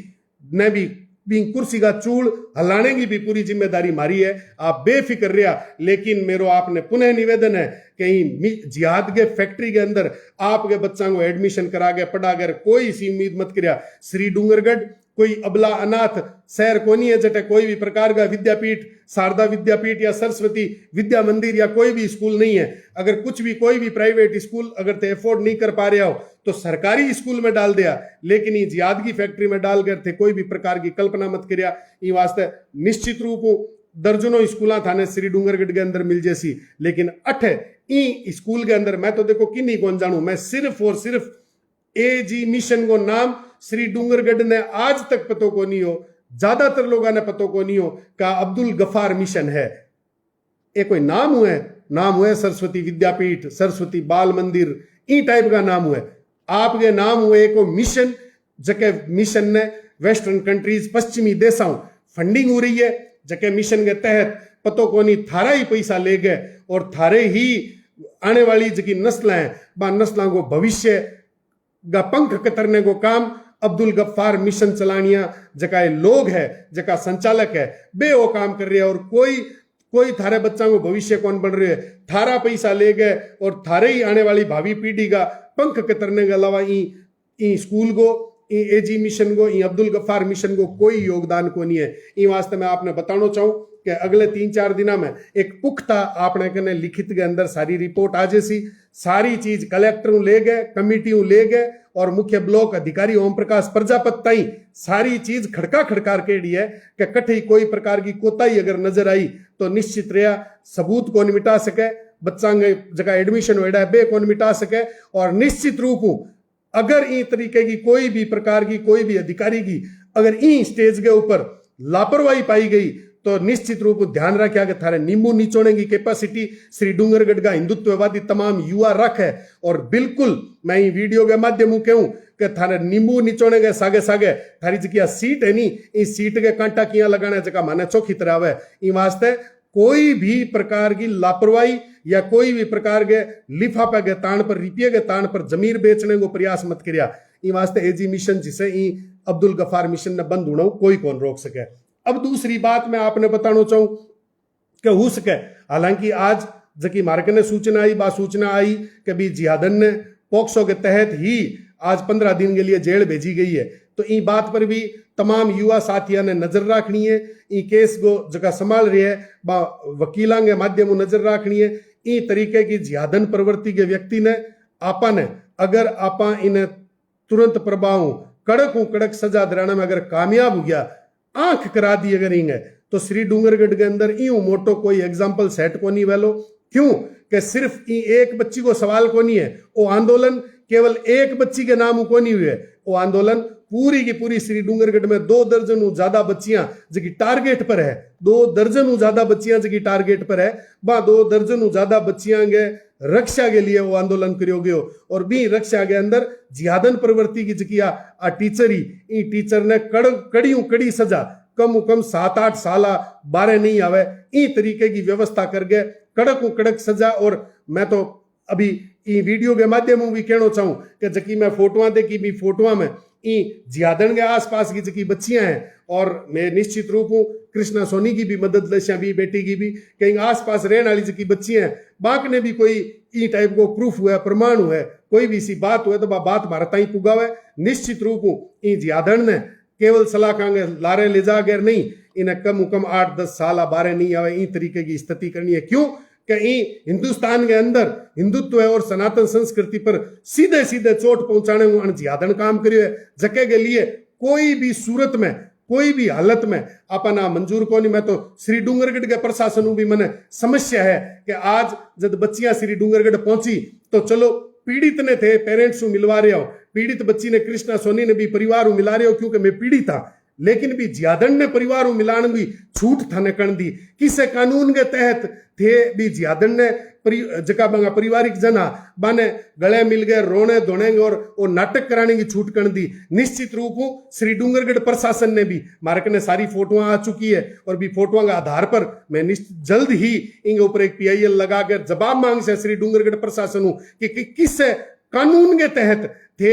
ने भी बिंग कुर्सी का चूड़ हलाने की भी पूरी जिम्मेदारी मारी है। आप बेफिक्र रहा, लेकिन मेरो आपने पुनः निवेदन है कहीं जिहाद के फैक्ट्री के अंदर आपके बच्चा को एडमिशन करा गया पढ़ा गया कोई सी उम्मीद मत करिया। श्री डूंगरगढ़ कोई अबला अनाथ शहर को नहीं है जटे कोई भी प्रकार का विद्यापीठ, शारदा विद्यापीठ या सरस्वती विद्या मंदिर या कोई भी स्कूल नहीं है। अगर कुछ भी कोई भी प्राइवेट स्कूल अगर ते अफोर्ड नहीं कर पा रहे हो तो सरकारी स्कूल में डाल दिया, लेकिन ये जिहाद की फैक्ट्री में डाल कर थे कोई भी प्रकार की कल्पना मत करिया। ये वास्ते निश्चित रूप दर्जनों स्कूल थाने श्री डूंगरगढ़ के अंदर मिल जैसी, लेकिन अठ ई स्कूल के अंदर मैं तो देखो किन्हीं कौन जानू, मैं सिर्फ और सिर्फ एजी मिशन को नाम श्री डूंगरगढ़ ने आज तक पतो को नहीं हो, ज्यादातर लोगों ने पतो को नहीं हो का अब्दुल गफार मिशन है। ये कोई नाम हुए सरस्वती विद्यापीठ, सरस्वती बाल मंदिर, ई टाइप का नाम हुए। आपके नाम हुए को मिशन जके मिशन ने वेस्टर्न कंट्रीज पश्चिमी देशों फंडिंग हो रही है, जके मिशन के तहत पतो को नहीं थारा ही पैसा ले गए और थारे ही आने वाली जकी नस्लें हैं बा नस्लों को भविष्य का पंख कतरने को काम अब्दुल गफ्फार मिशन चलानिया जका लोग है जका संचालक है बे वो काम कर रहे हैं। और कोई थारे बच्चा को भविष्य कौन बन रहे है, थारा पैसा ले गए और थारे ही आने वाली भावी पीढ़ी का पंख कतरने के अलावा ई स्कूल को एजी मिशन को अब्दुल गफ्फार मिशन को कोई योगदान को नहीं है। ई वास्ते मैं आपने बताना चाहूं कि अगले 3-4 दिनों में एक पुख्ता आपने कने लिखित के अंदर सारी रिपोर्ट आ जैसी, सारी चीज कलेक्टर ले गए, कमिटी ले गए और मुख्य ब्लॉक अधिकारी ओम प्रकाश प्रजापत ताई सारी चीज खड़का के दी है कि कठी कोई प्रकार की कोताही अगर नजर आई तो निश्चित रहा सबूत कौन मिटा सके, बच्चा जगह एडमिशन हो बे कौन मिटा सके। और निश्चित रूप अगर ई तरीके की कोई भी प्रकार की कोई भी अधिकारी की अगर ई स्टेज के ऊपर लापरवाही पाई गई तो निश्चित रूप ध्यान रखा कि थारे नींबू निचोड़ने की कैपेसिटी श्री डूंगरगढ़ का हिंदुत्ववादी तमाम युवा रख है। और बिल्कुल मैं ये वीडियो के माध्यम कहूं कि थारे नींबू निचोड़ने के सागे सागे थारी जगह सीट है नी, इस सीट के कांटा किया लगाना जगह माने चौखी तरह है। इन वास्ते कोई भी प्रकार की लापरवाही या कोई भी प्रकार के लिफाफे के तान पर रुपये के तान पर जमीर बेचने को प्रयास मत करिया। इन वास्ते एजी मिशन जिसे अब्दुल गफ्फार मिशन ने बंद होना कोई कौन रोक सके। अब दूसरी बात मैं आपने बताना चाहूं कि हो सके, हालांकि आज जबकि मार्के ने सूचना आई कि भी जिहादन ने पॉक्सो के तहत ही आज 15 दिन के लिए जेल भेजी गई है, तो इन बात पर भी तमाम युवा साथियों ने नजर रखनी है। इन केस को जगह संभाल रही है बा वकीलों के माध्यम नजर रखनी है। इन तरीके की जिहादन प्रवृत्ति के व्यक्ति ने आपा ने अगर आपा इन्हें तुरंत प्रभाव कड़क सजा दिलाने में अगर कामयाब हो गया, आंख करा दी अगर इंग है तो श्री डूंगरगढ़ के अंदर यूं मोटो कोई एग्जाम्पल सेट को नहीं वेलो। क्यों कि सिर्फ एक बच्ची को सवाल को नहीं है, वो आंदोलन केवल एक बच्ची के नाम को नहीं हुए, वो आंदोलन पूरी की पूरी श्री डूंगरगढ़ में 2 दर्जन ज्यादा बच्चियां जबकि टारगेट पर है, 2 दर्जन ज्यादा बच्चियां जबकि टारगेट पर है बा 2 दर्जन ज्यादा बच्चियां के रक्षा के लिए वो आंदोलन करोगे। और भी रक्षा के अंदर जिहादन प्रवृत्ति की जकिया टीचर ने कड़ी सजा कम 7-8 साल 12 नहीं आवे ई तरीके की व्यवस्था करके कड़क सजा। और मैं तो अभी ई वीडियो के माध्यम भी कहना चाहूं कि जकी मैं फोटोआं देखी भी फोटोआं में ई जिहादन के आसपास की जकी बच्चियां हैं और मैं निश्चित रूप हूं कृष्णा सोनी की भी मदद लश्या भी बेटी की भी कहीं आसपास रहने वाली जकी बच्चियां हैं बाक ने भी कोई ई टाइप को प्रूफ हुआ प्रमाण हुआ कोई भी सी बात हुआ तो बात भारत ही पुगावे। निश्चित रूप ई जिहादन ने केवल सलाह कांगे लारे ले जा गैर नहीं, इन्हें कम 8-10 साल 12 नहीं आवे ई तरीके की स्थिति करनी है। क्यों कि हिंदुस्तान के अंदर हिंदुत्व और सनातन संस्कृति पर सीधे चोट पहुंचाने को जिहादन काम करियो है, जके के लिए कोई भी सूरत में कोई भी हालत में अपना मंजूर को नहीं। मैं तो श्री डूंगरगढ़ के प्रशासन भी मैंने समस्या है कि आज जब बच्चियां श्री डूंगरगढ़ पहुंची तो चलो पीड़ित ने थे पेरेंट्स को मिलवा रहे हो, पीड़ित बच्ची ने कृष्णा सोनी ने भी परिवार को मिला रहे हो क्योंकि मैं पीड़ित था, लेकिन भी जियादन ने परिवारों मिलान भी छूट थाने कण दी। किसे कानून के तहत थे भी जियादन ने जका बंगा पारिवारिक जना बाने गले मिल गए रोने धोनेंगे और वो नाटक कराने की छूट कर दी। निश्चित रूप हूं श्री डूंगरगढ़ प्रशासन ने भी मार्क ने सारी फोटोआं आ चुकी है और भी फोटोआं के आधार पर मैं जल्द ही इनके ऊपर एक PIL लगा कर जवाब मांग से श्री डूंगरगढ़ प्रशासन कि किस कानून के तहत थे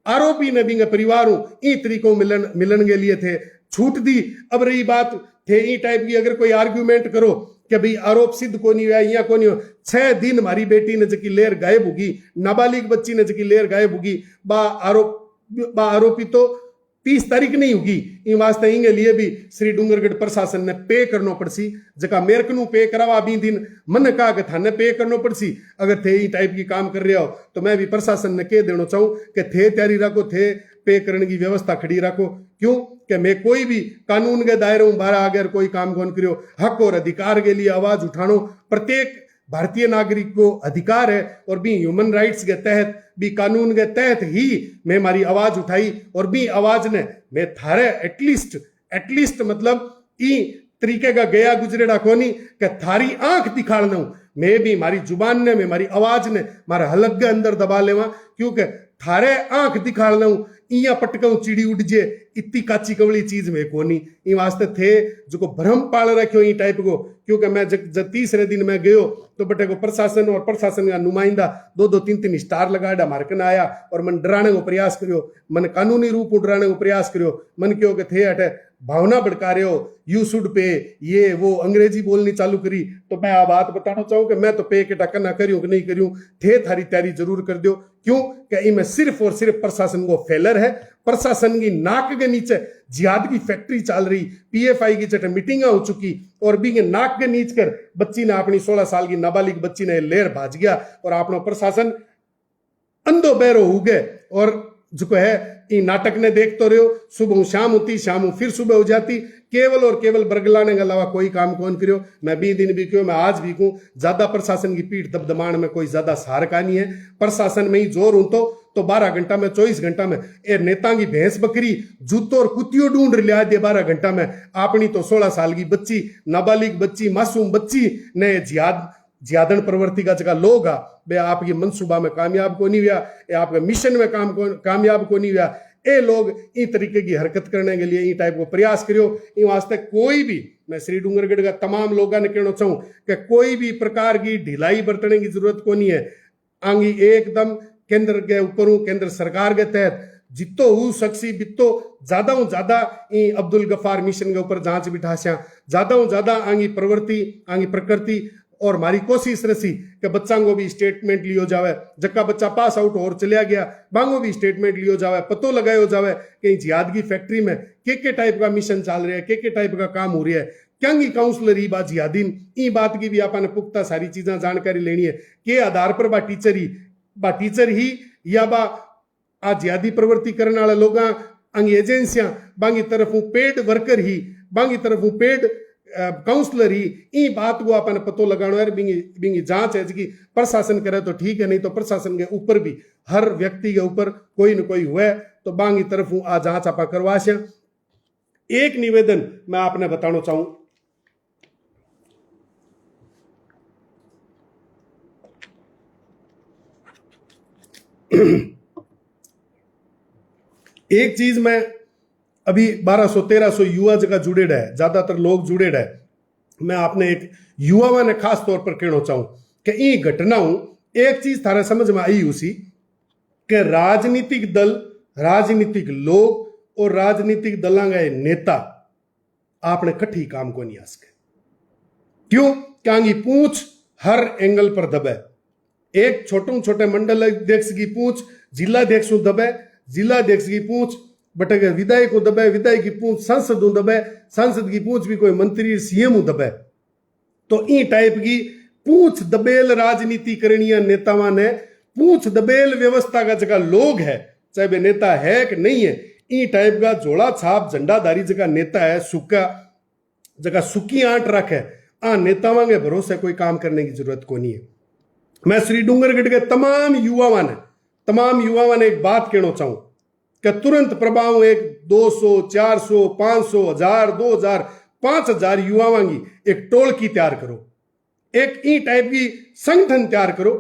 आरोपी ने भी परिवारों इन तरीकों मिलन के लिए थे छूट दी। अब रही बात थे ई टाइप की अगर कोई आर्ग्यूमेंट करो कि भाई आरोप सिद्ध को नहीं हुआ या को नहीं हो 6 दिन हमारी बेटी ने जकी लेर गायब होगी नाबालिग बच्ची ने जकी लेर गायब होगी बा आरोपी तो 30 तारीख नहीं होगी। इन वास्ते इंगे लिए भी श्री डूंगरगढ़ प्रशासन ने पे करना पड़सी जका मेरक नु पे करावा भी दिन मन कहा कि थाने पे करना पड़सी। अगर थे ई टाइप की काम कर रहे हो तो मैं भी प्रशासन ने कह देना चाहूं कि थे तैयारी रखो थे पे करने की व्यवस्था खड़ी रखो। क्यों कि मैं कोई भी कानून के दायरे में बाहर अगर कोई काम कौन करियो हक और अधिकार के लिए आवाज उठानो प्रत्येक भारतीय नागरिक को अधिकार है और भी ह्यूमन राइट्स के तहत भी कानून के तहत ही मैं हमारी आवाज उठाई और भी आवाज ने मैं थारे एटलीस्ट मतलब ई तरीके का गया गुजरेड़ा कोनी कि थारी आंख दिखाड़ना हूं मैं भी हमारी जुबान ने मैं हमारी आवाज ने हमारे हलक के अंदर दबा लेवा क्योंकि थारे आंख दिखाड़ना हूं इया पटकाऊ चिड़ी उड़ जे इतनी काची कवली चीज में कोनी। इन वास्ते थे जो भ्रम पाल रखो ई टाइप को क्योंकि मैं जब तीसरे दिन मैं गयो तो बटे को प्रशासन और प्रशासन का नुमाइंदा 2-3 स्टार लगाया हमारे कन आया और मन डराने को प्रयास करियो मन कानूनी रूप डराने को प्रयास करियो मन क्यों के थे अटे भावना भड़का रहे हो यू शुड पे ये वो अंग्रेजी बोलनी चालू करी। तो मैं आ बात बताना चाहूं कि मैं तो पे के टक्कर ना करियो कि नहीं करियो थे थारी तैयारी जरूर कर दो। क्यों कि इनमें सिर्फ और सिर्फ प्रशासन को फेलर है। प्रशासन की नाक के नीचे जिहाद की फैक्ट्री चल रही PFI की चट मीटिंग हो चुकी और भी नाक के नीच कर बच्ची ने अपनी 16 साल की नाबालिग बच्ची ने लेर भाज गया और अपना प्रशासन अंधो बहरो हो गए और जो है ये नाटक ने देख तो रहे हो सुबह शाम होती शाम फिर सुबह हो जाती केवल और केवल बरगलाने के अलावा कोई काम कौन करियो। मैं 20 दिन भी क्यों मैं आज भी कहूं ज्यादा प्रशासन की पीठ दबदबाण में कोई ज्यादा सहार का नहीं है। प्रशासन में ही जोर हूं तो 12 घंटा में 24 घंटा में ए नेता की भैंस बकरी जूतो और कुतियों ढूंढ लिया दे 12 घंटा में अपनी तो 16 साल की बच्ची नाबालिग बच्ची मासूम बच्ची ने जियादन प्रवृत्ति का जगह लोग बे आपकी मनसूबा में कामयाब को नहीं हुआ आपके मिशन में कामयाब को नहीं हुआ ए लोग इन तरीके की हरकत करने के लिए इन टाइप को प्रयास करियो। इन वास्ते कोई भी मैं श्री डूंगरगढ़ का तमाम लोगों ने कहना चाहूं कि कोई भी प्रकार की ढिलाई बरतने की जरूरत को नहीं है। आंगी एकदम केंद्र के ऊपर केंद्र सरकार के तहत जितो हूँ शख्सी बितो ज्यादा हूँ ज्यादा अब्दुल गफार मिशन के ऊपर जांच बिठास्या ज्यादा हूँ ज्यादा आंगी प्रवृत्ति आंगी प्रकृति और हमारी कोशिश रसी कि बच्चा को भी स्टेटमेंट लियो जावे जक्का बच्चा पास आउट और चलिया गया बांगो भी स्टेटमेंट लियो जावे पतो लगायो जावे कि जिहाद की फैक्ट्री में के टाइप का मिशन चल रहा है के टाइप का काम हो रहा है क्यांगी काउंसलर ही बा जिहादीन ई बात की भी आपने पुख्ता सारी चीजें जानकारी लेनी है के आधार पर बा टीचर ही या बा आ जिहादी प्रवृत्ति करने वाले लोग अंगी एजेंसियां बांगी तरफ पेड वर्कर ही बांगी तरफ पेड काउंसलर ही ई बात को अपन पतो लगाना है बिंगी जांच है जी प्रशासन करे तो ठीक है नहीं तो प्रशासन के ऊपर भी हर व्यक्ति के ऊपर कोई न कोई हुआ तो बांगी तरफ आ जांच आप करवासिया। एक निवेदन मैं आपने बताना चाहूं एक चीज मैं अभी 1200-1300 युवा जगह जुड़े रहे ज्यादातर लोग जुड़े रहे मैं आपने एक युवा ने खास तौर पर कहना चाहूं कि ये घटनाओं एक चीज थारा समझ में आई उसी कि राजनीतिक दल राजनीतिक लोग और राजनीतिक दलों के नेता आपने कठी काम को नहीं आ सके। क्यों क्यांगी पूंछ हर एंगल पर दबे एक छोटे मंडल अध्यक्ष की पूंछ जिलाध्यक्ष दबे जिलाध्यक्ष की पूंछ बटे विधायक को दबे विधायक की पूंछ संसद दबे संसद की पूंछ भी कोई मंत्री CM दबे। तो ई टाइप की पूंछ दबेल राजनीति करनी नेताओं ने पूंछ दबेल व्यवस्था का जगह लोग है चाहे वे नेता है कि नहीं है ई टाइप का झोला छाप झंडाधारी जगह नेता है सुखा जगह सुखी आंट रखे आ नेताओं के भरोसे कोई काम करने की जरूरत को नहीं है। मैं श्री डूंगरगढ़ के तमाम युवाओं ने एक बात कहना चाहूं कि तुरंत प्रभाव एक 200 400 500 1000 2000 5000 युवाओं की एक टोलकी तैयार करो, एक ई टाइप की संगठन तैयार करो।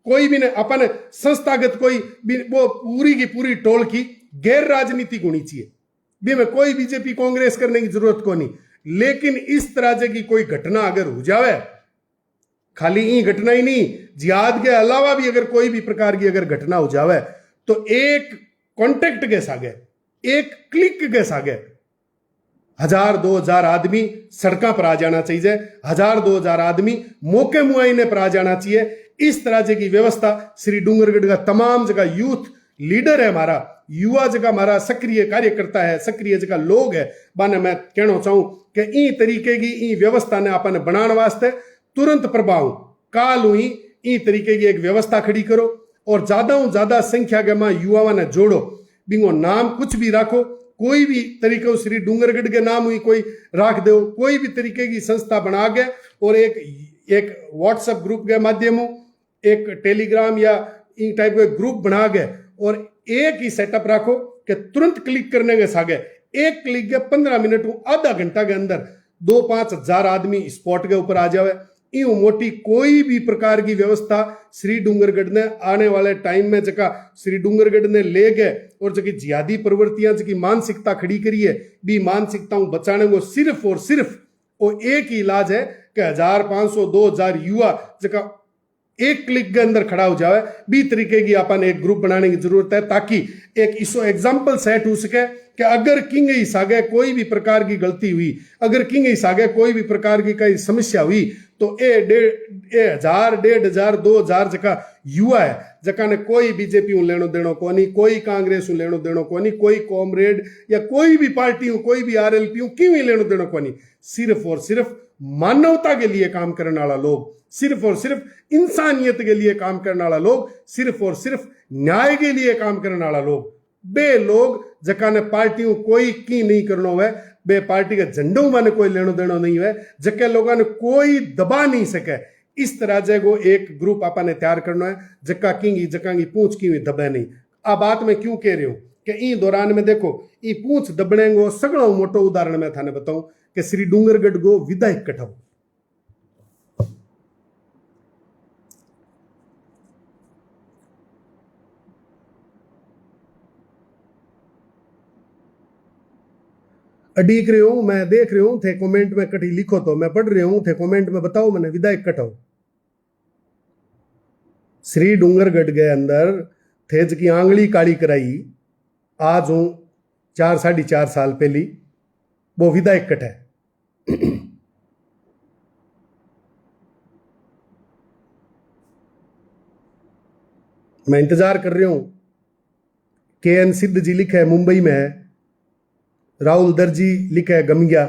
कोई भी ने अपन संस्थागत कोई भी वो पूरी की पूरी टोलकी गैर राजनीतिक होनी चाहिए, भी में कोई बीजेपी कांग्रेस करने की जरूरत को नहीं। लेकिन इस तरह की कोई घटना अगर हो जावे, खाली ये घटना ही नहीं, जिहाद के अलावा भी अगर कोई भी प्रकार की अगर घटना हो जावे तो एक कॉन्टेक्ट के सागे, एक क्लिक के सागे 1000-2000 आदमी सड़कों पर आ जाना चाहिए, 1000-2000 आदमी मौके मुआयने पर आ जाना चाहिए। इस तरह की व्यवस्था श्री डूंगरगढ़ का तमाम जगह यूथ लीडर है, हमारा युवा जगह हमारा सक्रिय कार्यकर्ता है, सक्रिय जगह लोग है, बाने मैं कहना चाहूं कि ई तरीके की ई व्यवस्था ने अपन बनाने वास्ते तुरंत प्रभाव काल हुई ई तरीके की एक व्यवस्था खड़ी करो और ज्यादा संख्या के मां युवाओं ने जोड़ो। बिंगो नाम कुछ भी राखो, कोई भी तरीके श्री डूंगरगढ़ के नाम हुई कोई राख दो, कोई भी तरीके की संस्था बना के और एक व्हाट्सएप ग्रुप के माध्यम, एक टेलीग्राम या इन टाइप के ग्रुप बना के और एक ही सेटअप राखो कि तुरंत क्लिक करने के सागे एक क्लिक के 15 मिनट आधा घंटा के अंदर 2-5 हजार आदमी स्पॉट के ऊपर आ जावे। यूं मोटी कोई भी प्रकार की व्यवस्था श्री डूंगरगढ़ ने आने वाले टाइम में जगह श्री डूंगरगढ़ ने ले गए और जगह जिहादी प्रवृत्तियां जगह मानसिकता खड़ी करी है, भी मानसिकताओं बचाने को सिर्फ और सिर्फ वो एक ही इलाज है कि 1500-2000 युवा जगह एक क्लिक के अंदर खड़ा हो जाए। भी तरीके की अपन एक ग्रुप बनाने की जरूरत है ताकि एक इसो एग्जाम्पल सेट हो सके कि अगर किंग इस आगे कोई भी प्रकार की गलती हुई, अगर किंग इस आगे कोई भी प्रकार की कोई समस्या हुई तो 1000 1500 2000 जका युवा है जका ने कोई बीजेपी लेनो देनो को नहीं, कोई कांग्रेस लेनो देनो को नहीं, कोई कॉमरेड या कोई भी पार्टी हो, कोई भी आरएलपी क्यों ही लेनो देनो को नहीं। सिर्फ और सिर्फ मानवता के लिए काम करने वाला लोग, सिर्फ और सिर्फ इंसानियत के लिए काम करने वाला लोग, सिर्फ और सिर्फ न्याय के लिए काम करने वाला लोग, बे लोग जका ने पार्टियों कोई की नहीं करनो है, बे पार्टी के झंडों में कोई लेनो देनो नहीं है, जके लोगों ने कोई दबा नहीं सके। इस तरह जगो एक ग्रुप आपने तैयार करना है जका की पूंछ की दबे नहीं। आ बात मैं क्यों कह रही हूं कि ई दौरान में देखो ई पूंछ दबने को सगड़ो मोटो उदाहरण मैं थाने बताऊं कि श्री डूंगरगढ़ गो विधायक कटाओ। अडीक रहे हूं, मैं देख रही हूं थे कमेंट में कटी लिखो तो मैं पढ़ रही हूं थे कमेंट में बताओ मैंने विधायक कटाओ। श्री डूंगरगढ़ के अंदर थे की आंगली काली कराई आज हूं 4-4.5 साल पहली वो विधायक कटा है। मैं इंतजार कर रही हूं। KN सिद्ध जी लिखे है मुंबई में है, राहुल दर्जी लिखा है गमिया,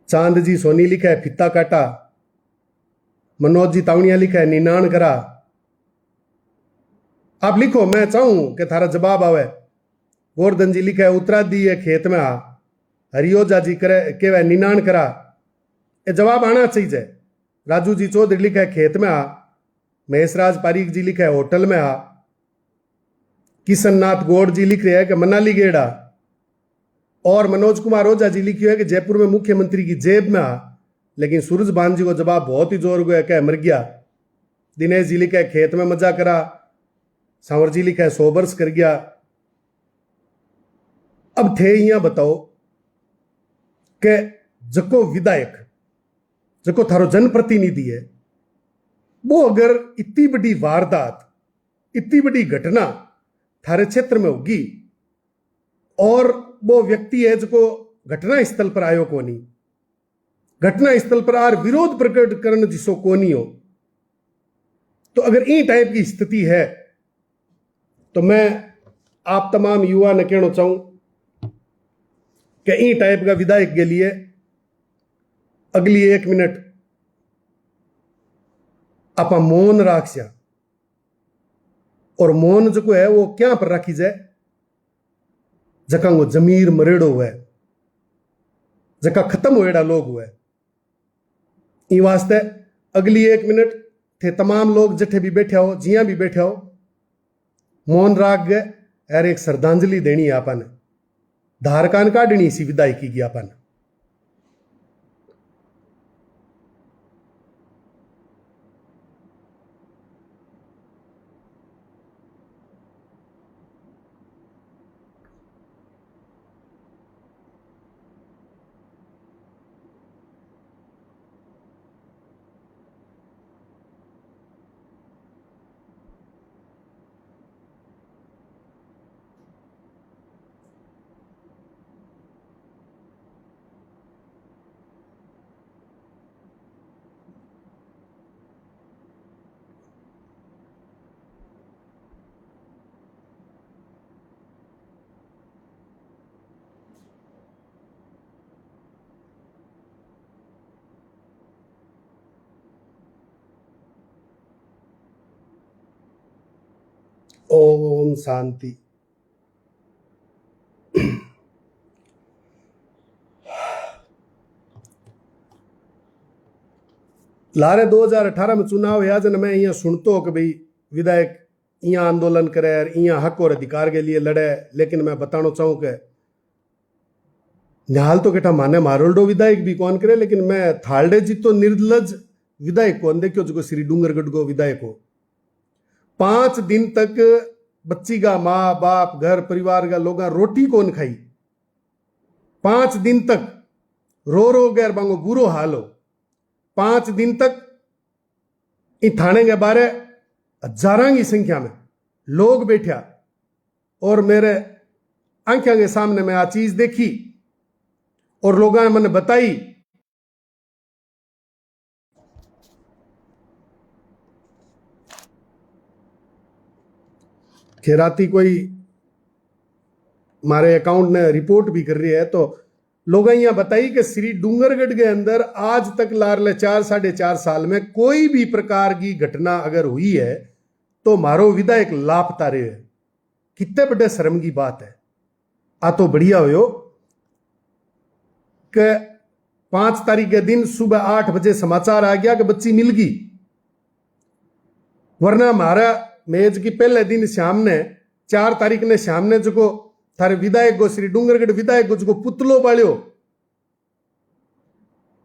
चांद जी सोनी लिखा है फित्ता काटा, मनोज जी तावणिया लिखा है निनान करा। आप लिखो, मैं चाहूं कि थारा जवाब आवे। गोवर्धन जी लिखा है उतरा दी है खेत में आ, हरियोजा जी करे के निनान करा। ये जवाब आना चाहिए। राजू जी चौधरी लिखा है खेत में आ, महेशराज पारीक जी लिखा है होटल में आ, किशन नाथ गौड़ जी लिख रहे हैं कि मनाली गेड़ा, और मनोज कुमार ओझा जी लिखी है कि जयपुर में मुख्यमंत्री की जेब में आ। लेकिन सूरज भान जी को जवाब बहुत ही जोर गया क्या मर गया। दिनेश जी लिखा है खेत में मजा करा, सांवर जी लिखा है 100 वर्ष कर गया। अब थे यहां बताओ कि जको विधायक जको थारो जनप्रतिनिधि है वो अगर इतनी बड़ी वारदात इतनी बड़ी घटना थारे क्षेत्र में होगी और वो व्यक्ति है जो घटना स्थल पर आयो को नहीं, घटना स्थल पर आर विरोध प्रकट करने जिसो को नहीं हो, तो अगर इन टाइप की स्थिति है तो मैं आप तमाम युवा ने कहना चाहूं कि इन टाइप का विधायक के लिए अगली 1 मिनट आप मौन राखस्या। और मौन जो है वो क्या पर रखी जाए जका वो जमीर मरेड़ो हुआ है, जका खत्म होएड़ा लोग हुआ है। इन वास्ते अगली 1 मिनट थे तमाम लोग जठे भी बैठे हो जिया भी बैठे हो मौन राग गए यार एक श्रद्धांजलि देनी है अपन, धार कान काटनी सी विदायकी की अपन। ओम शांति। लारे 2018 में चुनाव है जन मैं यहाँ सुनतो हो कि भाई विधायक यहाँ आंदोलन करे और यहाँ हक और अधिकार के लिए लड़े, लेकिन मैं बताना चाहूँ कि निहाल तो केटा माने मारोल्डो विधायक भी कौन करे, लेकिन मैं थालडे जी तो निर्लज विधायक कौन देखो जो श्री डूंगरगढ़ को विधायक हो। 5 दिन तक बच्ची का माँ बाप घर परिवार का लोग रोटी कौन खाई, 5 दिन तक रो रो गैर बांगो बुरो हाल हो। 5 दिन तक इन थाने के बारे हजारों की संख्या में लोग बैठा और मेरे आंखों के सामने मैं आ चीज देखी और लोगों ने मैंने बताई कि राती कोई हमारे अकाउंट ने रिपोर्ट भी कर रही है, तो लोग यहाँ बताई कि श्री डूंगरगढ़ के अंदर आज तक लारले 4-4.5 साल में कोई भी प्रकार की घटना अगर हुई है तो मारो विधायक लापता रहे। कितने बड़े शर्म की बात है। आ तो बढ़िया हो कि 5 तारीख के दिन सुबह 8 बजे समाचार आ गया कि बच्ची मिल गई, वरना हमारा मेज की पहले दिन शाम ने 4 तारीख ने शाम ने जो थारे विधायक को श्री डूंगरगढ़ विधायक को जो पुतलो पालियो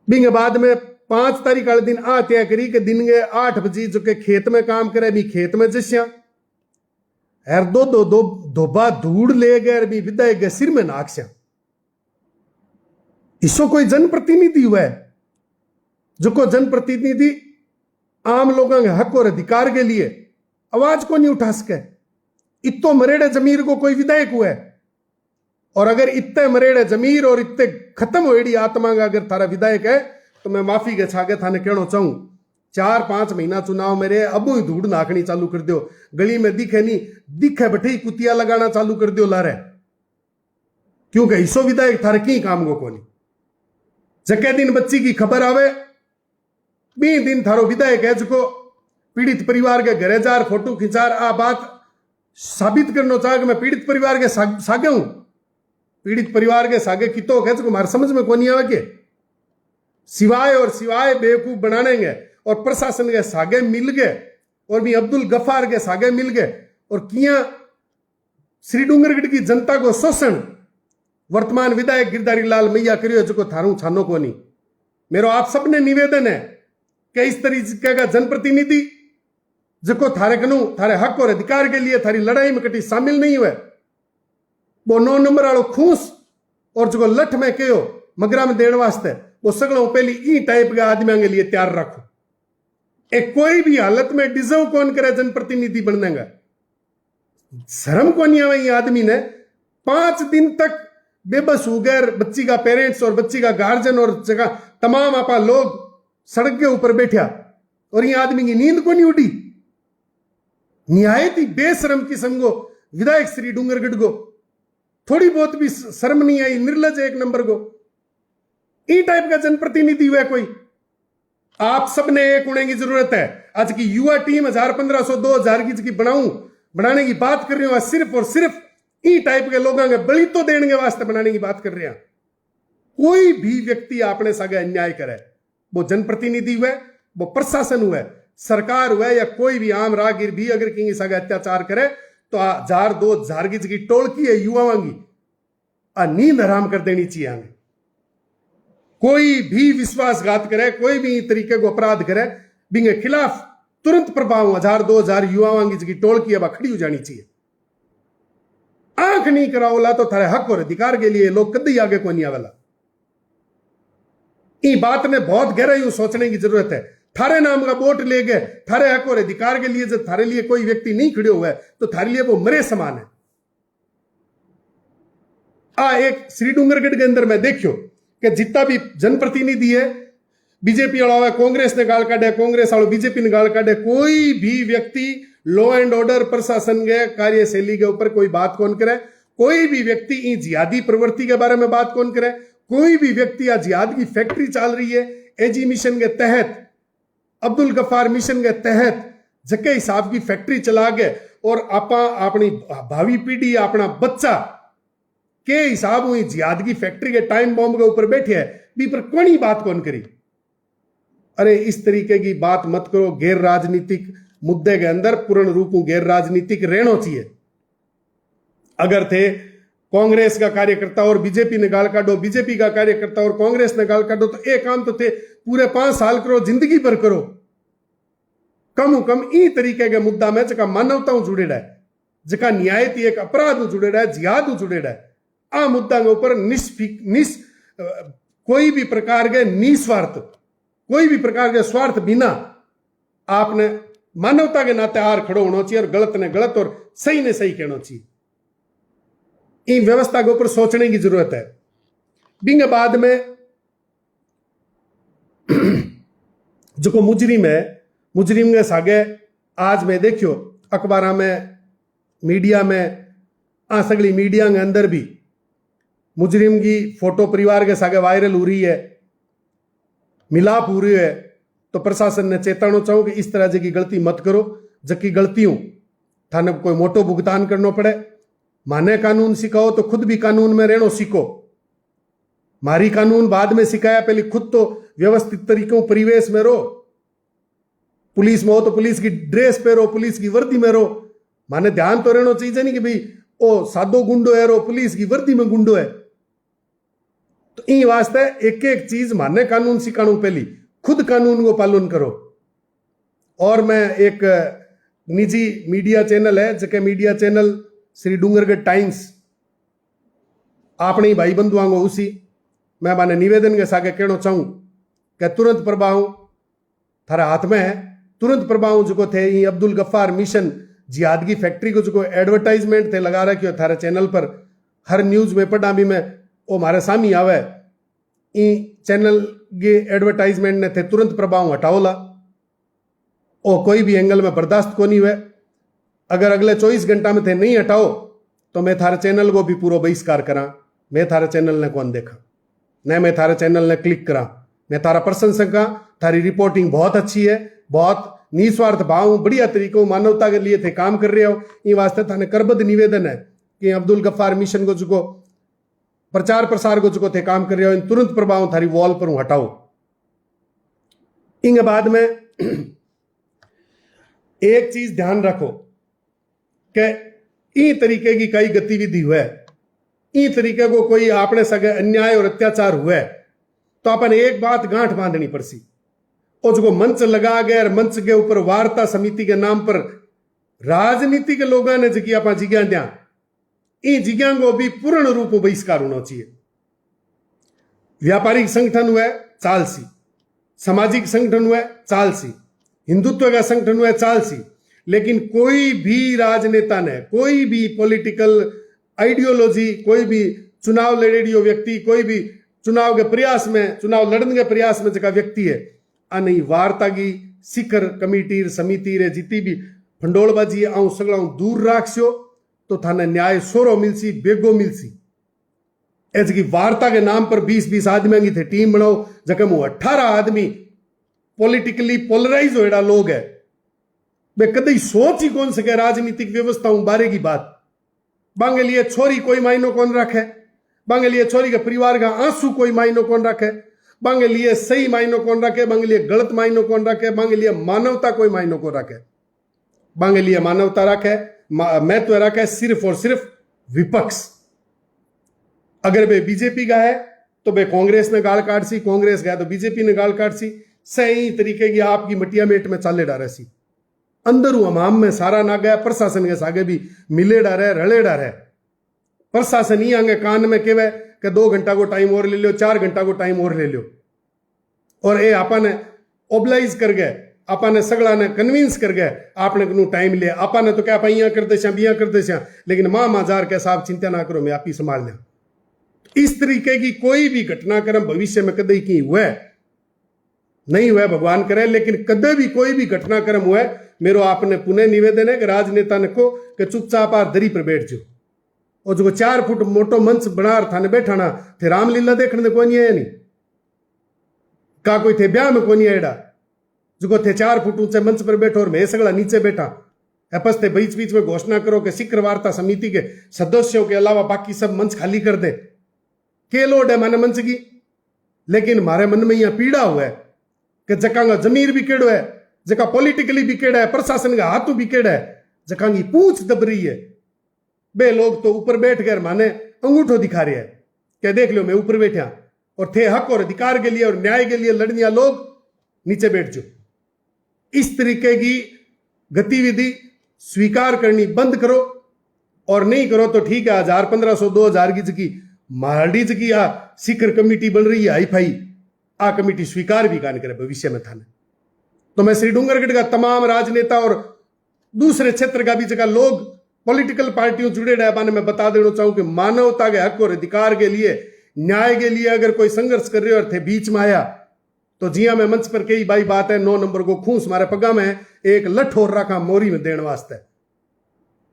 बिंगे बाद में 5 तारीख वाले दिन आ तय करी कि दिन के 8 बजे जो के खेत में काम करे भी खेत में जस्या एर दो धोबा धूड़ ले गए भी विधायक के सिर में नाक्स्या। इसो कोई जनप्रतिनिधि हुआ है जो को जनप्रतिनिधि आम लोगों के हक और अधिकार के लिए आवाज को नहीं उठा सके। इतो मरेड़े जमीर को कोई विधायक हुआ है, और अगर इतने मरेड़े जमीर और इतने खत्म होएड़ी आत्मा का अगर थारा विधायक है तो मैं माफी के छागे थाने कहना चाहूं 4-5 महीना चुनाव मेरे अबू ही धूड़ नाकनी चालू कर दो, गली में दिखे नहीं दिखे बैठे ही कुतिया लगाना चालू कर दो लारे, क्योंकि इसो विधायक थारे की काम को कोनी। जके दिन बच्ची की खबर आवे बी दिन थारो विधायक है जो पीड़ित परिवार के घरे जार फोटो खिंचार आ बात साबित करना चाह कि मैं पीड़ित परिवार के सागे हूं। पीड़ित परिवार के सागे कितो है जो हमारे समझ में कोनी आवे के सिवाय और सिवाय बेवकूफ बनाने गए और प्रशासन के सागे मिल गए और भी अब्दुल गफार के सागे मिल गए और किया श्री डूंगरगढ़ की जनता को शोषण वर्तमान विधायक गिरधारी लाल मैया करियो जो थारू छानो को नहीं। मेरो आप सबने निवेदन है कि इस तरीके का जनप्रतिनिधि जो थारे कनु थारे हक और अधिकार के लिए थारी लड़ाई में कटी शामिल नहीं हुए, वो 9 नंबर वालों खूस और जो लठ में कहो मगरा में देने वास्ते वो सगलों पहली ई टाइप के आदमियों के लिए तैयार रखो। एक कोई भी हालत में डिजर्व कौन करे जनप्रतिनिधि बनने का, शर्म को नहीं आवे। ये आदमी ने 5 दिन तक बेबस हो गए, बच्ची का पेरेंट्स और बच्ची का गार्जियन और जगह तमाम आपा लोग सड़क के ऊपर बैठा और ये आदमी की नींद को नहीं उठी। निहायत ही बेशरम किस्म को विधायक श्री डूंगरगढ़ को थोड़ी बहुत भी शर्म नहीं आई, निर्लज एक नंबर को। ई टाइप का जनप्रतिनिधि हुआ कोई। आप सबने एक होने की जरूरत है। आज की युवा टीम 1500-2000 की बनाने की बात कर रही हूं, सिर्फ और सिर्फ ई टाइप के लोगों के बलि तो देने के वास्ते बनाने की बात कर रहे हैं। कोई भी व्यक्ति आपने सागे अन्याय करे, वो जनप्रतिनिधि हुए, वो प्रशासन हुए, सरकार हुए या कोई भी आम राहगीर भी अगर किसी सागे अत्याचार करे तो 1000 की जगह टोलकी है युवाओं की नींद हराम कर देनी चाहिए। हमें कोई भी विश्वासघात करे, कोई भी तरीके को अपराध करे, बिंगे खिलाफ तुरंत प्रभाव 1000-2000 युवाओं की जगह टोलकी अब खड़ी हो जानी चाहिए। आंख नहीं कराओला तो थारे हक और अधिकार के लिए लोग कभी आगे को नहीं आवेला। इस बात ने बहुत गहराई सोचने की जरूरत है। थारे नाम का वोट ले गए, थारे हक और अधिकार के लिए जब थारे लिए कोई व्यक्ति नहीं खड़े हुआ है तो थारे लिए वो मरे समान है। एक श्री डूंगरगढ़ के अंदर मैं देखियो कि जितना भी जनप्रतिनिधि है बीजेपी वाला, कांग्रेस ने गाल काटे, कांग्रेस वालों बीजेपी ने गाल काटे, कोई भी व्यक्ति लॉ एंड ऑर्डर प्रशासन के कार्यशैली के ऊपर कोई बात कौन करे, कोई भी व्यक्ति इन जिहादी प्रवृत्ति के बारे में बात कौन करे, कोई भी व्यक्ति या जिहाद की फैक्ट्री चल रही है एजी मिशन के तहत, अब्दुल गफ्फार मिशन के तहत जके हिसाब की फैक्ट्री चला गए और आपा अपनी भावी पीढ़ी अपना बच्चा के हिसाब हुई जिहाद की फैक्ट्री के टाइम बॉम्ब के ऊपर बैठे है, भी पर कोई बात कौन करी। अरे इस तरीके की बात मत करो। गैर राजनीतिक मुद्दे के अंदर पूर्ण रूप में गैर राजनीतिक रहना चाहिए। अगर थे कांग्रेस का कार्यकर्ता और बीजेपी ने गाल काटो, बीजेपी का कार्यकर्ता और कांग्रेस ने गाल काटो, तो एक काम तो थे पूरे 5 साल करो, जिंदगी भर करो। कम कम ई तरीके के मुद्दा में जका मानवता जुड़ेड़ा है, जका न्याय थी एक अपराध जुड़ेड़ा है, जिहाद जुड़ेड़ा है, आ मुद्दा के ऊपर कोई भी प्रकार के निस्वार्थ, कोई भी प्रकार के स्वार्थ बिना आपने मानवता के नाते आर खड़ो होना चाहिए और गलत ने गलत और सही ने सही कहना चाहिए। इन व्यवस्था के ऊपर सोचने की जरूरत है। बिंग बाद में जो मुजरिम है, मुजरिम के सागे आज मैं देखियो अखबार में, मीडिया में, सगली मीडिया के अंदर भी मुजरिम की फोटो परिवार के सागे वायरल हो रही है, मिलाप हो रही है। तो प्रशासन ने चेतावना चाहूं कि इस तरह की गलती मत करो, जबकि गलतियों थाने कोई मोटो भुगतान करना पड़े। माने कानून सिखाओ तो खुद भी कानून में रहना सीखो। मारी कानून बाद में सिखाया, पहले खुद तो व्यवस्थित तरीकों परिवेश में रहो। पुलिस में हो तो पुलिस की ड्रेस पहनो, पुलिस की वर्दी में रहो। माने ध्यान तो रहना चाहिए नहीं कि भाई ओ सादो गुंडो है रो, पुलिस की वर्दी में गुंडो है। तो इन वास्ते एक एक चीज माने कानून सिखाणु, पहली खुद कानून को पालन करो। और मैं एक निजी मीडिया चैनल है जके media channel Shri Dungargarh times, आपने ही भाई बंधुआं को उसी मैं माने निवेदन के सागे कहना चाहूं कि तुरंत प्रभाव थारा हाथ में है। तुरंत प्रभाव जो थे ये अब्दुल गफ्फार मिशन जिहाद की फैक्ट्री को जो एडवर्टाइजमेंट थे लगा रखी हो थारे चैनल पर, हर न्यूज में पढ़ा भी मैं वो हमारे सामने आवे। चैनल के एडवर्टाइजमेंट ने थे तुरंत प्रभाव हटाओला, और कोई भी एंगल में बर्दाश्त को नहीं हुए। अगर अगले 24 घंटा में थे नहीं हटाओ तो मैं थारे चैनल को भी पूरा बहिष्कार करा। मैं थारे चैनल ने कौन देखा, न मैं थारे चैनल ने क्लिक करा। मैं तारा प्रशंसक हाँ, थारी रिपोर्टिंग बहुत अच्छी है, बहुत निस्वार्थ भाव बढ़िया तरीकों मानवता के लिए थे काम कर रहे हो। ये वास्ते थाने करबद्ध निवेदन है कि अब्दुल गफ्फार मिशन को जो प्रचार प्रसार को जो थे काम कर रहे हो, इन तुरंत प्रभाव थारी वॉल पर हटाओ। इन बाद में एक चीज ध्यान रखो कि ई तरीके की कई गतिविधि हुए, ई तरीके को कोई आपने सगे अन्याय और अत्याचार हुए तो अपन एक बात गांठ बांधनी पड़सी। और जो मंच लगा गए, मंच के ऊपर वार्ता समिति के नाम पर राजनीति के लोगों ने जगह आप जिज्ञा दिया, इन जिज्ञा को भी पूर्ण रूप में बहिष्कार होना चाहिए। व्यापारिक संगठन हुए चालसी, सामाजिक संगठन हुए चालसी, हिंदुत्व का संगठन हुए चालसी, लेकिन कोई भी राजनेता ने, कोई भी पॉलिटिकल आइडियोलॉजी, कोई भी चुनाव लड़ेडियो व्यक्ति, कोई भी चुनाव के प्रयास में, चुनाव लड़ने के प्रयास में जगह व्यक्ति है, नहीं वार्ता की शिखर कमेटी समिति रे जितनी भी फंडोलबाजी आऊं सगला दूर राखस्यो तो थाने न्याय सोरो मिलसी, बेगो मिलसी। ऐसी वार्ता के नाम पर 20-20 आदमी की थे टीम बनाओ, जगह मुंह 18 आदमी पॉलिटिकली पोलराइज होएड़ा लोग है। वे कदई सोच ही कौन सके राजनीतिक व्यवस्थाओं बारे की बात। बांगे लिए छोरी कोई मायनो कौन रखे, बांगे लिए छोरी के परिवार का आंसू कोई मायनो कौन रखे, बांगे लिए सही मायनो कौन रखे, बांगे लिए गलत मायनो कौन रखे, बांगे लिए मानवता कोई मायनो कौन रखे। बांगे लिए मानवता रखे महत्व रखा है सिर्फ और सिर्फ विपक्ष। अगर वे बीजेपी का है तो वे कांग्रेस ने गाल काट सी, कांग्रेस का है तो बीजेपी ने गाल काट सी। सही तरीके की आपकी मटिया मेट में चाले डारे सी, अंदर हमाम में सारा ना गया। प्रशासन के सागे भी मिले डारे, रले डारे। प्रशासन ही आगे कान में केवे कि 2 घंटा को टाइम और ले लो, 4 घंटा को टाइम और ले लो। और ये आपने ओबलाइज कर गए, आपने सगड़ा ने कन्विंस कर गए, आपने कनु टाइम लिया। आपने तो क्या पाइया करते श्या, बिया करते श्या, लेकिन मां माजार के साहब चिंता ना करो, मैं आप ही संभाल लिया। इस तरीके की कोई भी घटनाक्रम भविष्य में कदे की हुआ नहीं हुआ, भगवान करे, लेकिन कदे भी कोई भी घटनाक्रम हुआ, मेरो आपने पुनः निवेदन है कि राजनेता ने को कि चुपचाप आ दरी पर बैठ जाओ। और जो 4 फुट मोटो मंच बना थाने बैठाना थे, रामलीला देखने को नहीं है, नहीं का कोई थे ब्याह में को नहीं आएड़ा, जो थे 4 फुट ऊंचे मंच पर बैठो और मैं सगड़ा नीचे बैठा। आपस थे बीच बीच में घोषणा करो कि शिखर वार्ता समिति के सदस्यों के अलावा बाकी सब मंच खाली कर दे। के लोड है माने मंच की, लेकिन हमारे मन में यह पीड़ा हुआ है कि जका का जमीर भी केड़ो है, जका पॉलिटिकली भी केड़ा है, प्रशासन का हाथ भी केड़ा है, जका की पूछ दब रही है। बे लोग तो ऊपर बैठ कर माने अंगूठो दिखा रहे हैं कि देख लो मैं ऊपर बैठा, और थे हक और अधिकार के लिए और न्याय के लिए लड़निया लोग नीचे बैठ जाओ। इस तरीके की गतिविधि स्वीकार करनी बंद करो, और नहीं करो तो ठीक है 1000 1500 2000 की मारडी की आ शिखर कमेटी बन रही है हाई फाई, आ कमेटी स्वीकार भी कान करे भविष्य में थाने। तो मैं श्री डूंगरगढ़ का तमाम राजनेता और दूसरे क्षेत्र का भी जगह लोग पॉलिटिकल पार्टियों जुड़े रहे मैं बता देना चाहूं कि मानवता के हक और अधिकार के लिए, न्याय के लिए अगर कोई संघर्ष कर रहे और थे बीच में आया तो जिया में मंच पर कई बाई बात है 9 नंबर को खूंस मारे पगा में एक लठ और रखा मोरी में देने वास्ते।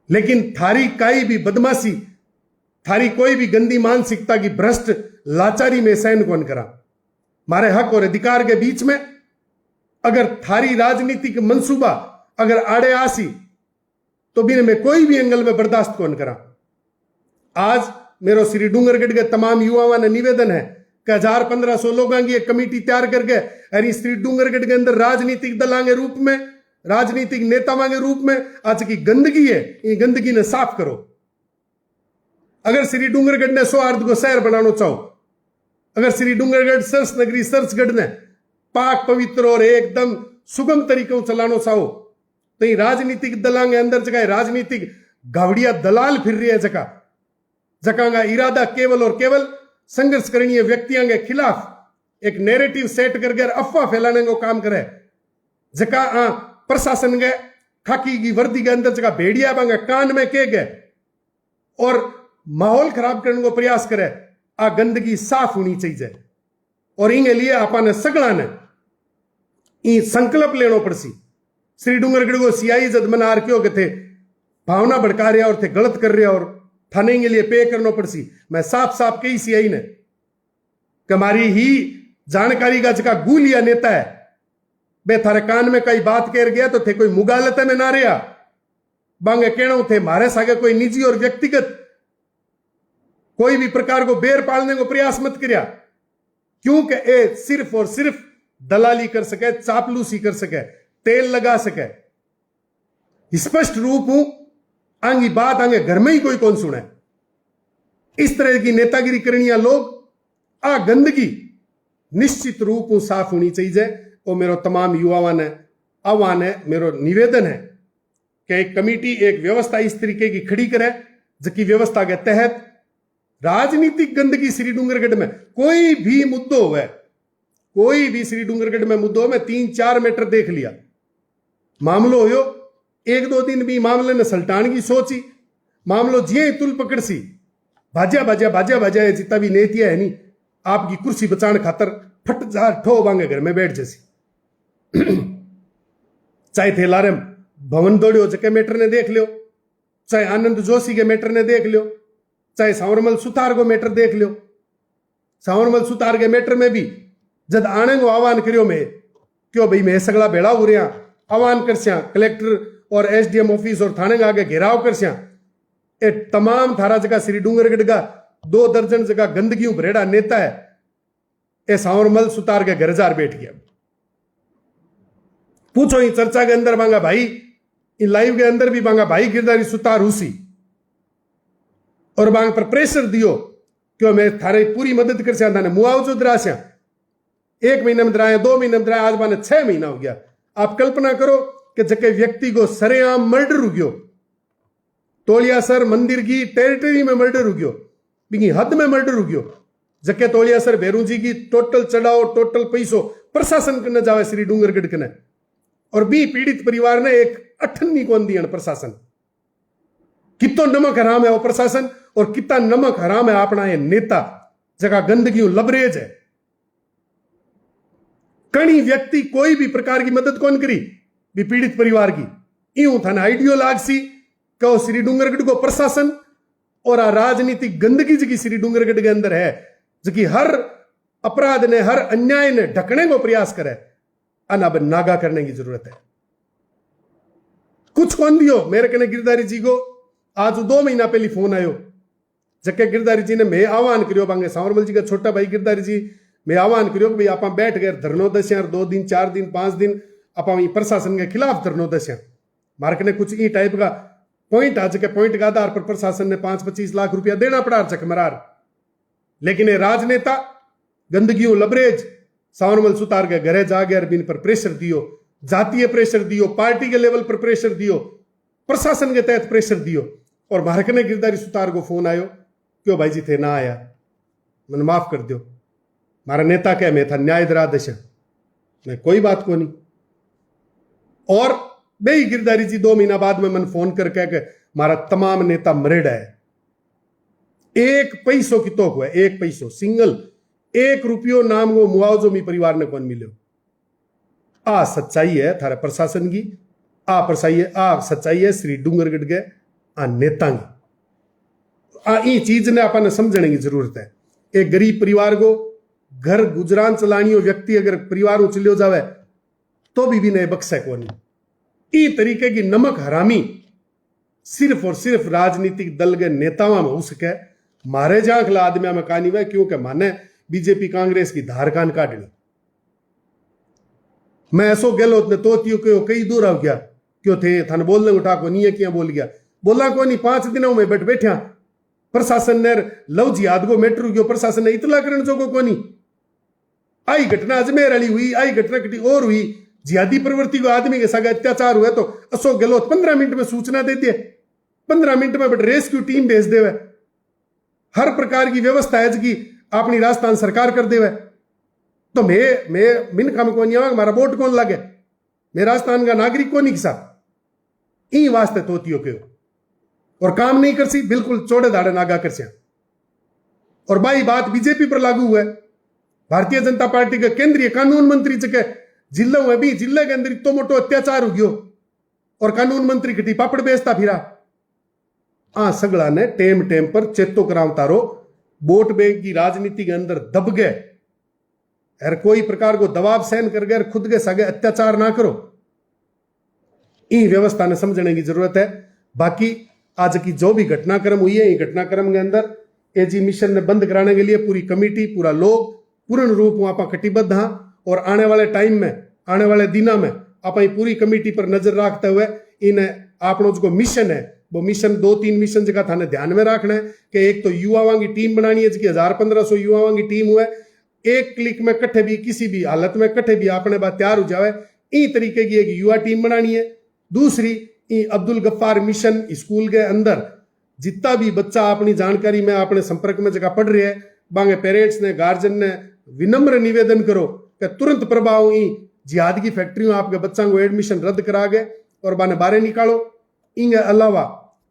लेकिन थारी काई भी बदमाशी, थारी कोई भी गंदी मानसिकता की भ्रष्ट लाचारी में सहन कौन करा। मारे हक और अधिकार के बीच में अगर थारी राजनीतिक मंसूबा अगर आड़े आसी तो बिन में कोई भी एंगल में बर्दाश्त कौन करा। आज मेरो श्री डूंगरगढ़ के तमाम युवाओं ने निवेदन है कि 1000 1500 लोगों की एक कमेटी तैयार करके अरे श्री डूंगरगढ़ के अंदर राजनीतिक दलों के रूप में, राजनीतिक नेताओं के रूप में आज की गंदगी है, ये गंदगी ने साफ करो। अगर श्री डूंगरगढ़ ने सौहार्द को शहर बनाना चाहो, अगर श्री डूंगरगढ़ सरस नगरी सरसगढ़ ने पाक पवित्र और एकदम सुगम तरीकों चलाना चाहो तो ये राजनीतिक दलों के अंदर जगह राजनीतिक गावड़िया दलाल फिर रही है, जगह का इरादा केवल और केवल संघर्ष करनी है व्यक्तियों के खिलाफ एक नैरेटिव सेट करके अफवाह फैलाने को काम करे। जगह प्रशासन के खाकी की वर्दी के अंदर जगह भेड़िया बांगे कान में के गए और माहौल खराब करने को प्रयास करे। आ गंदगी साफ होनी चाहिए और इनके लिए आपने सगड़ा ने संकल्प लेना पड़सी। श्री डूंगरगढ़ को सीआई जद मना रखे थे भावना भड़का रहा और थे गलत कर रहे और थाने के लिए पे करना पड़सी। मैं साफ साफ कही सीआई ने कि हमारी ही जानकारी का जगह गुलिया नेता है, बे थारे कान में कई बात कह गया तो थे कोई मुगालते में ना रहा बांगे कहना थे मारे सागे कोई निजी और व्यक्तिगत कोई भी प्रकार को बेर पालने को प्रयास मत करिया, क्योंकि ए सिर्फ और सिर्फ दलाली कर सके, चापलूसी कर सके, तेल लगा सके। स्पष्ट रूप हूं आंगी बात आगे घर में ही कोई कौन सुने। इस तरह की नेतागिरी करनिया लोग आ गंदगी निश्चित रूप हूं साफ होनी चाहिए। और मेरो तमाम युवाओं ने आह्वान है, मेरो निवेदन है कि एक कमेटी एक व्यवस्था इस तरीके की खड़ी करे जिसकी व्यवस्था के तहत राजनीतिक गंदगी श्री डूंगरगढ़ में कोई भी मुद्दों है, कोई भी श्री डूंगरगढ़ में मुद्दों में 3-4 मैटर देख लिया मामलो हो 1-2 दिन भी मामले ने सल्टान की सोची मामलो जिये तुल पकड़ सी भाजा है जितना भी नेतिया है नहीं आपकी कुर्सी बचाने खातर फट जा ठो बांगे घर में बैठ जैसी। चाहे थे लारे भवन दौड़ियो जके मैटर ने देख लियो, चाहे आनंद जोशी के मैटर ने देख लियो, चाहे सांवरमल सुतार को मैटर देख लियो। सांवरमल सुतार के मैटर में भी जद आने को आह्वान करियो मैं क्यों भाई मैं सगला बेड़ा हो रहा आह्वान कर कलेक्टर और एसडीएम ऑफिस और थाने के आगे घेराव कर ए तमाम थारा जगह श्री डूंगरगढ़ का 2 दर्जन जगह गंदगी भरेड़ा नेता है ए सांवरमल सुतार के घर जार बैठ गया। पूछो ही चर्चा के अंदर मांगा भाई इन लाइव के अंदर भी बांगा भाई गिरधारी सुतार हुसी और बांग पर प्रेशर दियो क्यों मैं थारे पूरी मदद कर सकता मुआवजो दरास्या 1 महीने में दराया 2 महीने में दराया आज बाने 6 महीना हो गया। आप कल्पना करो कि जके व्यक्ति को सरेआम मर्डर हो गयो, तोलियासर मंदिर की टेरिटरी में मर्डर हो गयो, बिगी हद में मर्डर हो गयो, जके तोलियासर भेरू जी की टोटल चढ़ाओ टोटल पैसो प्रशासन करने जावे श्री डूंगरगढ़ कने और बी पीड़ित परिवार ने एक अठन्नी कौन दिया प्रशासन। कितो नमक हराम है वो प्रशासन और कितना नमक हराम है अपना ये नेता जगह गंदगी लबरेज है। कई व्यक्ति कोई भी प्रकार की मदद कौन करी भी पीड़ित परिवार की यूं था आइडियो लागसी कहो श्री डूंगरगढ़ को प्रशासन और राजनीतिक गंदगी जी श्री डूंगरगढ़ के अंदर है जो हर अपराध ने हर अन्याय ने ढकने को प्रयास करे अब नागा करने की जरूरत है। कुछ कौन दियो मेरे कने गिरधारी जी को आज 2 महीना पहले फोन आयो जके गिरधारी जी ने मैं आह्वान करियो बांगे सांवरमल जी का छोटा भाई गिरधारी जी मैं आह्वान करियो कि भाई आप बैठ गए धरनो दस्या 2 दिन 4 दिन 5 दिन आप प्रशासन के खिलाफ धरनो दस्या मार्क ने कुछ ई टाइप का पॉइंट आ जके पॉइंट के आधार पर प्रशासन ने 5-25 लाख रुपया देना पड़ा चकमरार। लेकिन ये राजनेता गंदगियों लबरेज सांवरमल सुतार के घरे जा गए बिन पर प्रेशर दियो, जातीय प्रेशर दियो, पार्टी के लेवल पर प्रेशर दियो, प्रशासन के तहत प्रेशर दियो और मार्क ने गिरधारी सुतार को फोन आयो क्यों भाई जी थे ना आया मैंने माफ कर दो मारा नेता क्या मैं था न्याय दरा दशा मैं कोई बात को नहीं। और भाई गिरधारी जी 2 महीना बाद में मन फोन करके के मारा तमाम नेता मरेड़ा है, 1 पैसों की तोक हुआ 1 पैसों सिंगल 1 रुपयो नाम वो मुआवजो मी परिवार ने कौन मिलो। आ सच्चाई है थारे प्रशासन की, आ सच्चाई है श्री डूंगरगढ़ के आ नेता की। चीज ने अपन समझने की जरूरत है। एक गरीब परिवार को घर गुजरान चलानी हो व्यक्ति अगर परिवार चलियो जावे तो भी नहीं बख्शे कौन। ई तरीके की नमक हरामी सिर्फ और सिर्फ राजनीतिक दल के नेताओं में हो सके मारे जाखला आदमिया में कहानी हुआ क्योंकि माने बीजेपी कांग्रेस की धार कान काटनी। मैं ऐसो गहलोत ने तो कई दूर आ गया क्यों थे थाने बोलने उठा को नहीं है क्या बोल गया बोला को नहीं 5 दिनों में बैठा प्रशासन ने लव जिहाद को मेट्रो गयो प्रशासन ने इतला करण जो को नहीं। आई घटना अजमेर वाली हुई, आई घटना कटी और हुई, जिहादी प्रवृत्ति को आदमी के साथ अत्याचार हुआ तो अशोक गहलोत 15 मिनट में सूचना दे दिए, 15 मिनट में बट रेस्क्यू टीम भेज देवे, हर प्रकार की व्यवस्था है कि अपनी राजस्थान सरकार कर देवे। तो मैं मिन काम को नहीं आवा हमारा वोट कौन लगे, मैं राजस्थान का नागरिक को नहीं किसा ई वास्ते तोतियों के और काम नहीं कर सी बिल्कुल चौड़े दाड़े नागा कर सिया। और भाई बात बीजेपी पर लागू हुआ है। भारतीय जनता पार्टी के केंद्रीय कानून मंत्री जगह जिले में भी जिले के अंदर तो मोटो अत्याचार हो गयो और कानून मंत्री कटी पापड़ बेचता फिरा। सगड़ा ने टेम पर चेतो कराव तारो वोट बैंक की राजनीति के अंदर दब गए हर कोई प्रकार को दबाव सहन कर गए खुद के सगे अत्याचार ना करो। इन व्यवस्था ने समझने की जरूरत है। बाकी आज की जो भी घटनाक्रम हुई है ये घटनाक्रम के अंदर एजी मिशन ने बंद कराने के लिए पूरी कमेटी पूरा लोग पूर्ण रूप वहां कटिबद्ध हाँ और आने वाले टाइम में आने वाले दिनों में आप पूरी कमेटी पर नजर रखते हुए इन आपनो जो मिशन है वो मिशन 2-3 मिशन जगह थाने ध्यान में रखना है कि एक तो युवाओं की टीम बनानी है जिसकी 1500 युवाओं की टीम हुआ एक क्लिक में कट्ठे भी किसी भी हालत में कट्ठे भी अपने बात तैयार हो जाए इन तरीके की एक युवा टीम बनानी है। दूसरी अब्दुल गफ्फार मिशन स्कूल के अंदर जितना भी बच्चा अपनी जानकारी में अपने संपर्क में जगह पढ़ रहे हैं बांगे पेरेंट्स ने गार्जियन ने विनम्र निवेदन करो कि तुरंत प्रभाव जिहाद की फैक्ट्रियों आपके बच्चों को एडमिशन रद्द करा गए और बाने बारे निकालो। इनके अलावा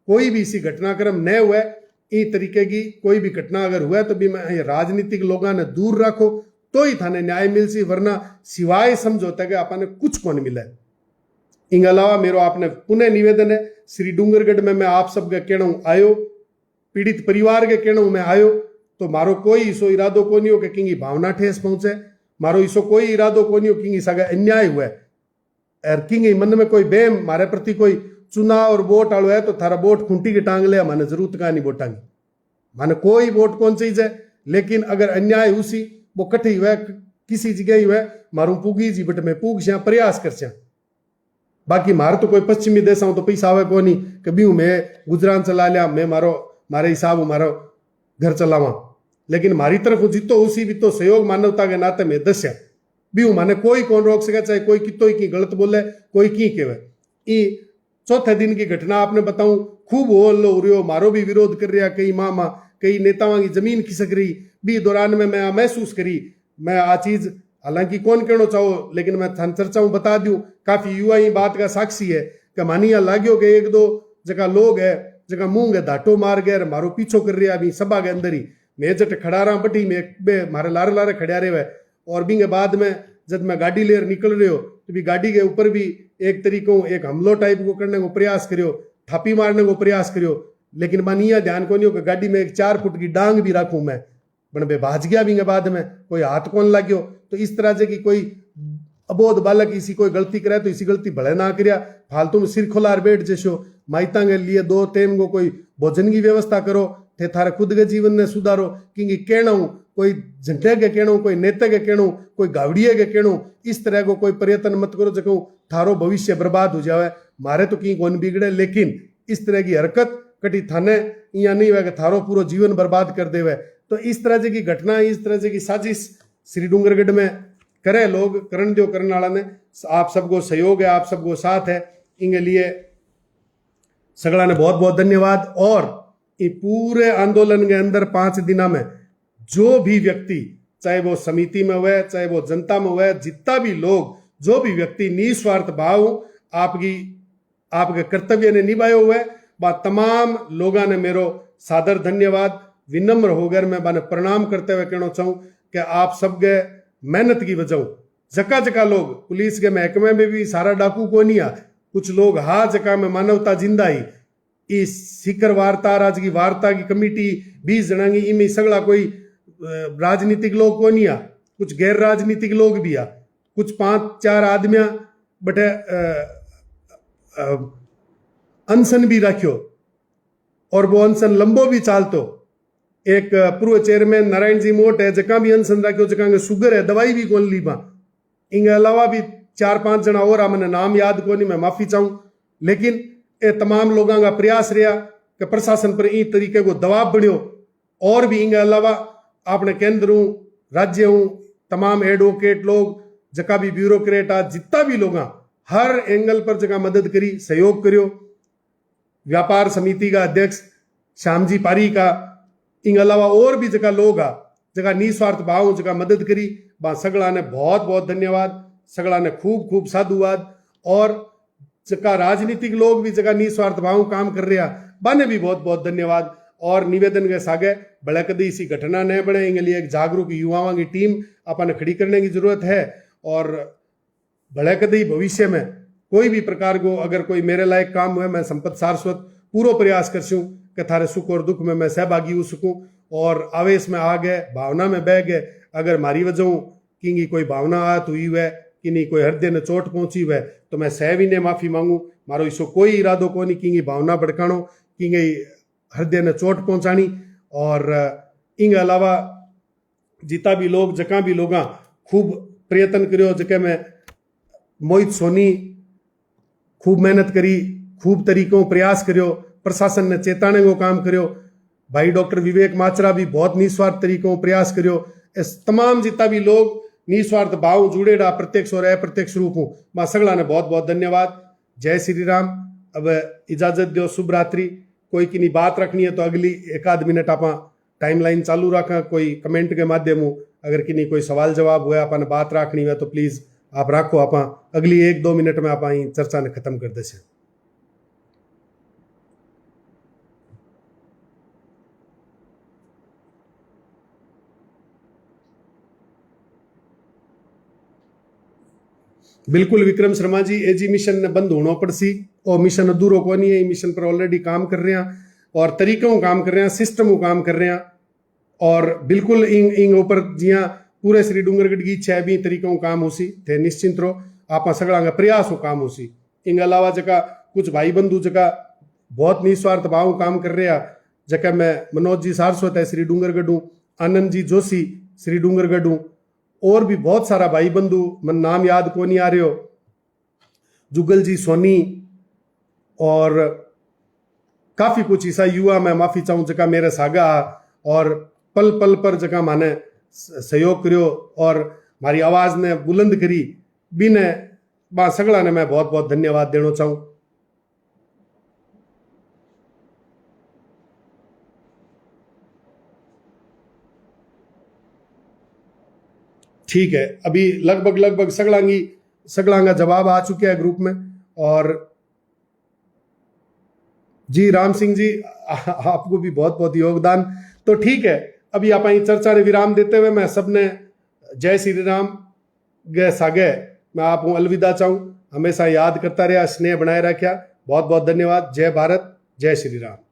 कोई भी इसी घटनाक्रम न हुआ इस तरीके की कोई भी घटना अगर हुआ तो भी मैं राजनीतिक लोगों ने दूर रखो तो ही थाने न्याय मिल सी वरना सिवाय समझौता के आपने कुछ को नहीं मिला। इनके अलावा मेरा आपने पुनः निवेदन है श्री डूंगरगढ़ में मैं आप सबके कहना आयो पीड़ित परिवार के कहना मैं आयो तो मारो कोई इसो इरादो को नहीं हो कि किंगी भावना ठेस पहुंचे, मारो इसो कोई इरादो को नहीं हो किंगी सगा अन्याय हुआ और किंगी मन में कोई बेम मारे प्रति कोई चुनाव और वोट आलो है तो थारा वोट खूंटी की टांग ले माने जरूरत का नहीं वोटांगी माने कोई वोट कौन चीज है। लेकिन अगर अन्याय उसी वो कठी हुआ किसी जगह हुआ मारू पूगी जी बट मैं पूग प्रयास कर बाकी मारे तो कोई पश्चिमी देश तो पैसा आवे को नहीं कि बीहू मैं गुजरान चला लिया, मैं मारे हिसाब मारो घर चलावा, लेकिन मारी तरफ जितो उसी भी तो सहयोग मानवता के नाते में दस्या बीहू माने कोई कौन रोक सके, चाहे कोई कितो ही की गलत बोले कोई की कहे। ई चौथे दिन की घटना आपने बताऊं, खूब होल्लो हो रही, मारो भी विरोध कर रहा, कई मामा कई नेताओं की जमीन खिसक रही भी दौरान में मैं महसूस करी। मैं आ चीज हालांकि कौन कहना चाहो, लेकिन मैं थान चर्चा बता दूं, काफी युवा ही बात का साक्षी है कि मानिया लाग्यो के एक दो जगह लोग है जगह मुंह के धाटो मार गए मारो पीछो कर रहा अभी सभा के अंदर ही, मैं जट खड़ा रहा बटी में मारे लारे लारे खड़ा रहे। और भी बाद में जब मैं गाड़ी लेकर निकल रहे हो तो भी गाड़ी के ऊपर भी एक तरीकों एक हमलो टाइप को करने को प्रयास करियो, थापी मारने को प्रयास करियो, लेकिन मानिया ध्यान को नहीं हो कि गाड़ी में एक 4 फुट की डांग भी रखूं मैं, बन बे भाज गया भी बाद में कोई हाथ कौन लाग्यो। तो इस तरह से कि कोई अबोध बालक इसी कोई गलती करे तो इसी गलती भले ना करिया, फालतू में सिर खोलार बैठ जैसो, माइता के लिए 2 टाइम को कोई भोजन की व्यवस्था करो, थे थारे खुद के जीवन ने सुधारो। क्योंकि कहना कोई झंडे के कहणु, कोई नेता के कहणु, कोई गावड़िए के कहणु, इस तरह को कोई पर्यटन मत करो जो थारो भविष्य बर्बाद हो जावे। मारे तो कहीं कौन बिगड़े, लेकिन इस तरह की हरकत कटी थाने यहाँ नहीं हुआ कि थारो पूरा जीवन बर्बाद कर देवे। तो इस तरह की घटना, इस तरह की साजिश श्री डूंगरगढ़ में करे लोग, करण जो करने वाला ने, आप सबको सहयोग है, आप सबको साथ है, इनके लिए सगला ने बहुत बहुत धन्यवाद। और ये पूरे आंदोलन के अंदर 5 दिना में जो भी व्यक्ति, चाहे वो समिति में हुए चाहे वो जनता में हुए, जितना भी लोग, जो भी व्यक्ति निस्वार्थ भाव आपके कर्तव्य ने निभाए हुए, वह तमाम लोगों ने मेरो सादर धन्यवाद विनम्र होकर मैं बने प्रणाम करते हुए कहना चाहूँ कि आप सबके मेहनत की वजह जका जका लोग पुलिस के महकमे में भी सारा डाकू को नहीं आ, कुछ लोग हा जका में मानवता जिंदा ही इस शिखर वार्ता राज की वार्ता की कमेटी 20 जना की इनमें सगला कोई राजनीतिक लोग को नहीं आ, कुछ गैर राजनीतिक लोग भी आ, कुछ 5-4 आदमिया बटे अनशन भी रखियो और वो अनशन लंबो भी चालतो। एक पूर्व चेयरमैन नारायण जी मोट है जका भी अनशन रखियो, जका शुगर है दवाई भी कौन ली पा, इनके अलावा भी 4-5 जना और मैंने नाम याद को नहीं, मैं माफी चाहूँ। लेकिन ये तमाम लोगों का प्रयास रहा कि प्रशासन पर इन तरीके को दबाव बढ़ियो। और भी इनके अलावा आपने केंद्र हूँ, राज्य हूँ, तमाम एडवोकेट लोग, जका भी ब्यूरोक्रेट आ, जितना भी लोग हर एंगल पर जगह मदद करी, सहयोग करियो। व्यापार समिति का अध्यक्ष श्याम जी पारी का, इन अलावा और भी जगह लोग आ जगह निस्वार्थ भाव जगह मदद करी, बा सगला ने बहुत बहुत धन्यवाद, सगला ने खूब खूब साधुवाद। और जगह राजनीतिक लोग भी जगह निस्वार्थ भाव काम कर रहा, बाने भी बहुत बहुत धन्यवाद। और निवेदन के सागे बड़े कदी इसी घटना न बने, इनके लिए एक जागरूक युवाओं की टीम अपन खड़ी करने की जरूरत है। और बड़े कदी भविष्य में कोई भी प्रकार को अगर कोई मेरे लायक काम हुए, मैं संपत सारस्वत पूरा प्रयास करसूँ कि थारे सुख और दुख में मैं सहभागी हो सकूँ। और आवेश में आ गए, भावना में बह गए, अगर मारी वजह की कोई भावना आत हुई हुए कि नहीं कोई हृदय ने चोट पहुंची हुए, तो मैं सहवी ने माफी मांगू। मारो इसो कोई इरादो को नहीं कि भावना भड़कानो, कि हृदय ने चोट पहुंचानी। और इन अलावा जितना भी लोग जका भी लोग खूब प्रयत्न करो, जके में मोहित सोनी खूब मेहनत करी, खूब तरीकों प्रयास करो, प्रशासन ने चेताने को काम करो, भाई डॉक्टर विवेक माचरा भी बहुत निस्वार्थ तरीकों प्रयास करो। इस तमाम जितना भी लोग निस्वार्थ भाव जुड़ेड़ा प्रत्यक्ष और अप्रत्यक्ष रूप हूँ, मां सगला ने बहुत बहुत धन्यवाद। जय श्री राम। अब इजाजत दो, शुभ रात्रि। कोई की नहीं बात रखनी है तो अगली 1-8 मिनट आप टाइमलाइन चालू रखा, कोई कमेंट के माध्यम अगर कि नहीं कोई सवाल जवाब हुआ अपन बात रखनी है तो प्लीज आप रखो, आप अगली 1-2 मिनट में आप चर्चा ने खत्म कर दे। बिल्कुल विक्रम शर्मा जी, एजी मिशन ने बंद होना पड़सी और मिशन अधूरो को नहीं है, मिशन पर ऑलरेडी काम कर रहे हैं और तरीकों काम कर रहे हैं, सिस्टम काम कर रहे हैं। और बिल्कुल इन ऊपर जिया पूरे श्री डूंगरगढ़ की 6 भी तरीकों काम होसी थे, निश्चिंत रहो आप सगड़ा का प्रयास हो काम होसी। इन अलावा जगह कुछ भाई बंधु जगह बहुत निस्वार्थ भाव काम कर रहे हैं, जगह मैं मनोज जी सारस्वत है श्री डूंगरगढ़, आनंद जी जोशी श्री डूंगरगढ़, और भी बहुत सारा भाई बंधु मन नाम याद को नहीं आ रहे हो, जुगल जी सोनी और काफ़ी कुछ ईसा युवा मैं माफ़ी चाहूँ जका मेरे सागा और पल पल पर जका माने सहयोग करियो और मारी आवाज़ ने बुलंद करी बिने बा सगड़ा ने मैं बहुत बहुत धन्यवाद देना चाहूँ। ठीक है, अभी लगभग सगड़ांगा जवाब आ चुके हैं ग्रुप में। और जी राम सिंह जी आपको भी बहुत बहुत योगदान। तो ठीक है, अभी आप चर्चा रे विराम देते हुए मैं सबने जय श्री राम गए सागे मैं आप अलविदा चाहूँ। हमेशा याद करता रहा, स्नेह बनाए रखा। बहुत बहुत धन्यवाद। जय भारत, जय श्री राम।